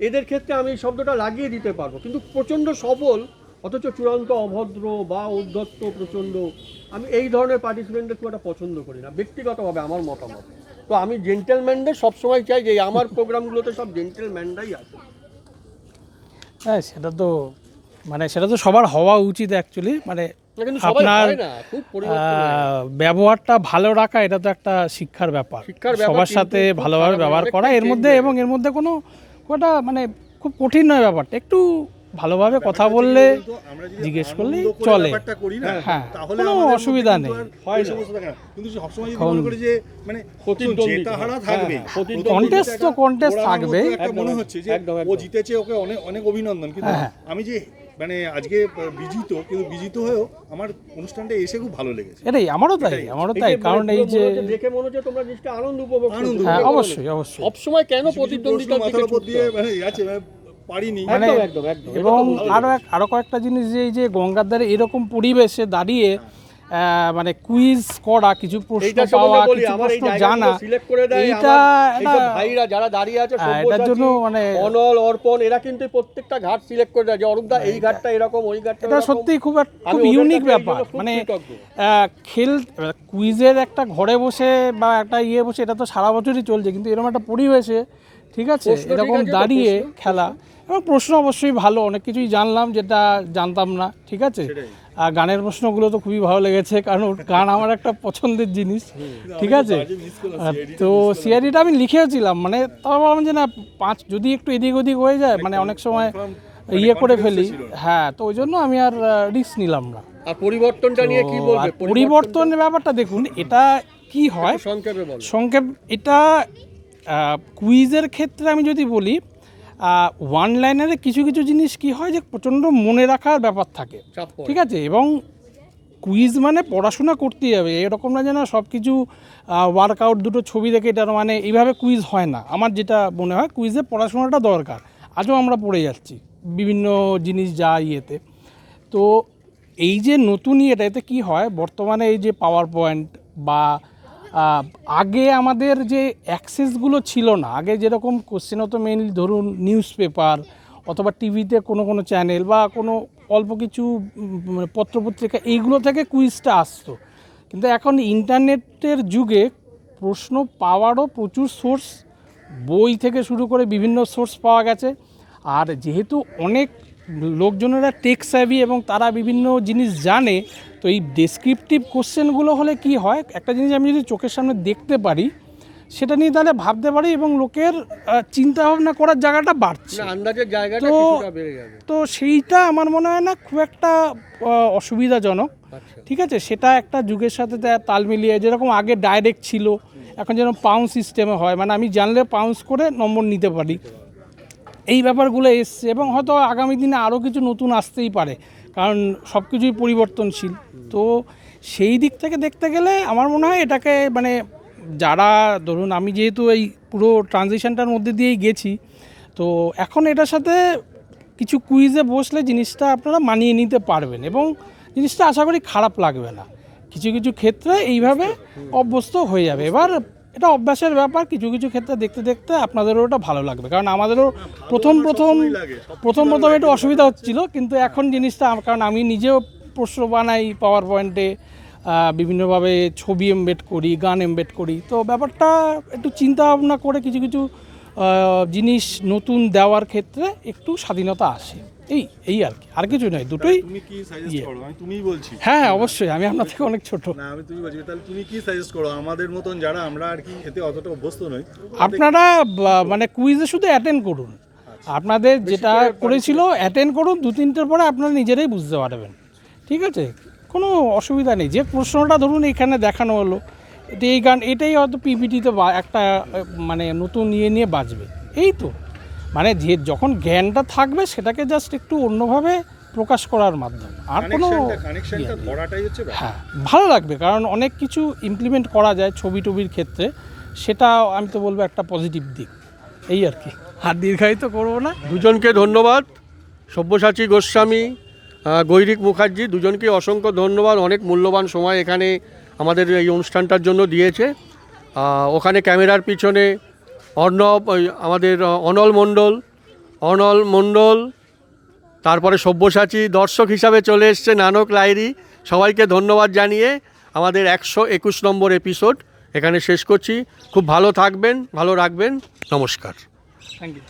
এদের ক্ষেত্রে আমি এই শব্দটা লাগিয়ে দিতে পারবো, কিন্তু প্রচণ্ড সবল অথচ চূড়ান্ত অভদ্র বা উদ্ধত্ত প্রচণ্ড, আমি এই ধরনের পার্টিসিপেন্টদের খুব একটা পছন্দ করি না ব্যক্তিগতভাবে, আমার মতামত। তো আমি জেন্টেলম্যানদের সবসময় চাই যে আমার প্রোগ্রামগুলোতে সব জেন্টেলম্যানরাই আছে। হ্যাঁ, সেটা তো সবার হওয়া উচিত অ্যাকচুয়ালি। মানে আপনার ব্যবহারটা ভালো রাখা, এটা তো একটা শিক্ষার ব্যাপার, সবার সাথে ভালোভাবে ব্যবহার করা, এর মধ্যে এবং এর মধ্যে কোনো মানে খুব কঠিন নয় ব্যাপারটা, একটু ভালোভাবে কথা বললে জিজ্ঞেস করলেই চলে। হ্যাঁ, কোনো অসুবিধা নেই। কন্টেস্ট তো কন্টেস্ট থাকবে, মনে হচ্ছে যে ও জিতেছে, ওকে অনেক অভিনন্দন, কিন্তু আমি যে মানে আজকে বিজিত হয়েও আমার অনুষ্ঠানটা এসে খুব ভালো লেগেছে। এটাই আমারও তাই, কারণ এই যে দেখে মনে হচ্ছে তোমরা জিনিসটা আনন্দ উপভোগ করছো। হ্যাঁ, অবশ্যই সবসময় কেন প্রতিদ্বন্দ্বিতার দিকে দিয়ে মানে আছে পারিনি। এবং আরো কয়েকটা জিনিস, যে এই যে গঙ্গার ধারে এরকম পরিবেশে দাঁড়িয়ে মানে কুইজ করা, কিছু প্রশ্ন পাওয়া, কিছু প্রশ্ন জানা, এইটা ভাইরা যারা দাঁড়িয়ে আছে এটার জন্য মানে অনল, অর্পণ, এরা কিন্তু প্রত্যেকটা ঘাট সিলেক্ট করে দেয় যে অরূপদা এই ঘাটটা এরকম, ওই ঘাটটা। এটা সত্যি খুব ইউনিক ব্যাপার। মানে কুইজের একটা ঘরে বসে বা একটা বসে, এটা তো সারা বছরই চলছে, কিন্তু এরকম একটা পরিবেশে, ঠিক আছে, এরকম দাঁড়িয়ে খেলা এবং প্রশ্ন অবশ্যই ভালো, অনেক কিছুই জানলাম যেটা জানতাম না, ঠিক আছে। আর গানের প্রশ্নগুলো তো খুবই ভালো লেগেছে, কারণ গান আমার একটা পছন্দের জিনিস, ঠিক আছে। তো সিআরিটা আমি লিখেওছিলাম, মানে তাও বললাম যে না, যদি একটু এদিক ওদিক হয়ে যায়, মানে অনেক সময় করে ফেলি। হ্যাঁ, তো ওই জন্য আমি আর রিস্ক নিলাম না। আর পরিবর্তনটা নিয়ে কি বলবে? পরিবর্তনের ব্যাপারটা দেখুন, এটা কি হয় সংক্ষেপ, এটা কুইজের ক্ষেত্রে আমি যদি বলি, ওয়ান লাইনারে কিছু কিছু জিনিস কি হয় যে প্রচণ্ড মনে রাখার ব্যাপার থাকে, ঠিক আছে, এবং কুইজ মানে পড়াশোনা করতেই হবে, এরকম না যেন সব কিছু ওয়ার্কআউট দুটো ছবি দেখে এটা মানে এইভাবে কুইজ হয় না। আমার যেটা মনে হয় কুইজে পড়াশোনাটা দরকার, আজও আমরা পড়ে যাচ্ছি বিভিন্ন জিনিস যা ইয়েতে। তো এই যে নতুন এতে কি হয় বর্তমানে এই যে পাওয়ার পয়েন্ট বা আগে আমাদের যে অ্যাক্সেসগুলো ছিল না, আগে যেরকম কোশ্চেন হতো মেনলি ধরুন নিউজ পেপার অথবা টিভিতে কোনো চ্যানেল বা কোনো অল্প কিছু পত্রপত্রিকা এইগুলো থেকে কুইজটা আসতো। কিন্তু এখন ইন্টারনেটের যুগে প্রশ্ন পাওয়ারও প্রচুর সোর্স, বই থেকে শুরু করে বিভিন্ন সোর্স পাওয়া গেছে। আর যেহেতু অনেক লোকজনেরা টেক স্যাভি এবং তারা বিভিন্ন জিনিস জানে, তো এই ডেসক্রিপটিভ কোশ্চেনগুলো হলে কি হয়, একটা জিনিস আমি যদি চোখের সামনে দেখতে পারি সেটা নিয়ে তাহলে ভাবতে পারি এবং লোকের চিন্তা ভাবনা করার জায়গাটা বাড়ছে, আন্দাজের জায়গাটা তো কিছুটা বেড়ে যাবে। তো সেইটা আমার মনে হয় না খুব একটা অসুবিধাজনক। ঠিক আছে, সেটা একটা যুগের সাথে তাল মিলিয়ে, যেরকম আগে ডাইরেক্ট ছিল, এখন যেন পাউন্ড সিস্টেমে হয়, মানে আমি জানলে পাউন্স করে নম্বর নিতে পারি, এই ব্যাপারগুলো এসছে। এবং হয়তো আগামী দিনে আরও কিছু নতুন আসতেই পারে, কারণ সব কিছুই পরিবর্তনশীল। তো সেই দিক থেকে দেখতে গেলে আমার মনে হয় এটাকে মানে যারা ধরুন, আমি যেহেতু এই পুরো ট্রানজিশনটার মধ্যে দিয়েই গেছি, তো এখন এটার সাথে কিছু কুইজে বসলে জিনিসটা আপনারা মানিয়ে নিতে পারবেন এবং জিনিসটা আশা করি খারাপ লাগবে না। কিছু কিছু ক্ষেত্রে এইভাবে অভ্যস্ত হয়ে যাবে। এবার এটা অভ্যাসের ব্যাপার, কিছু কিছু ক্ষেত্রে দেখতে দেখতে আপনাদেরও ওটা ভালো লাগবে, কারণ আমাদেরও প্রথম একটু অসুবিধা হচ্ছিল, কিন্তু এখন জিনিসটা কারণ আমি নিজেও প্রশ্ন বানাই পাওয়ার পয়েন্টে, বিভিন্নভাবে ছবি এমবেড করি, গান এমবেড করি, তো ব্যাপারটা একটু চিন্তা ভাবনা করে কিছু কিছু জিনিস নতুন দেওয়ার ক্ষেত্রে একটু স্বাধীনতা আসে, এই আর কি, আর কিছু নয়, দুটোই। তুমি কি সাজেস্ট করো? আমি তুমিই বলছি। হ্যাঁ অবশ্যই, আমি আপনার থেকে অনেক ছোট। না, আমি তুমি বলছি, তাহলে তুমি কি সাজেস্ট করো আমাদের মতন যারা আমরা আর কি এতে অতটা অভ্যস্ত নই? আপনারা মানে কুইজে শুধু অ্যাটেন্ড করুন, আপনাদের যেটা করেছিল অ্যাটেন্ড করুন, 2-3টের পরে আপনারা নিজেরাই বুঝতে পারবেন। ঠিক আছে, কোনো অসুবিধা নেই। যে প্রশ্নটা ধরুন এখানে দেখানো হলো, এই গান এটাই হয়তো পিপিটিতে একটা মানে নতুন নিয়ে বাজবে, এই তো মানে যে যখন জ্ঞানটা থাকবে সেটাকে জাস্ট একটু অন্যভাবে প্রকাশ করার মাধ্যম, আর কোনো কানেকশনটা ধরাটাই হচ্ছে ব্যাপার। হ্যাঁ ভালো লাগবে, কারণ অনেক কিছু ইমপ্লিমেন্ট করা যায় ছবি টবির ক্ষেত্রে, সেটা আমি তো বলবো একটা পজিটিভ দিক, এই আর কি। আর দীর্ঘায়িত করবো না। দুজনকে ধন্যবাদ, সব্যসাচী গোস্বামী, গৈরিক মুখার্জি, দুজনকে অসংখ্য ধন্যবাদ। অনেক মূল্যবান সময় এখানে আমাদের এই অনুষ্ঠানটার জন্য দিয়েছে। ওখানে ক্যামেরার পিছনে অর্ণব, আমাদের অনল মণ্ডল, তারপরে সব্যসাচী, দর্শক হিসাবে চলে এসছে নানক লাহিড়ী। সবাইকে ধন্যবাদ জানিয়ে আমাদের 121 নম্বর এপিসোড এখানে শেষ করছি। খুব ভালো থাকবেন, ভালো রাখবেন, নমস্কার। Thank you.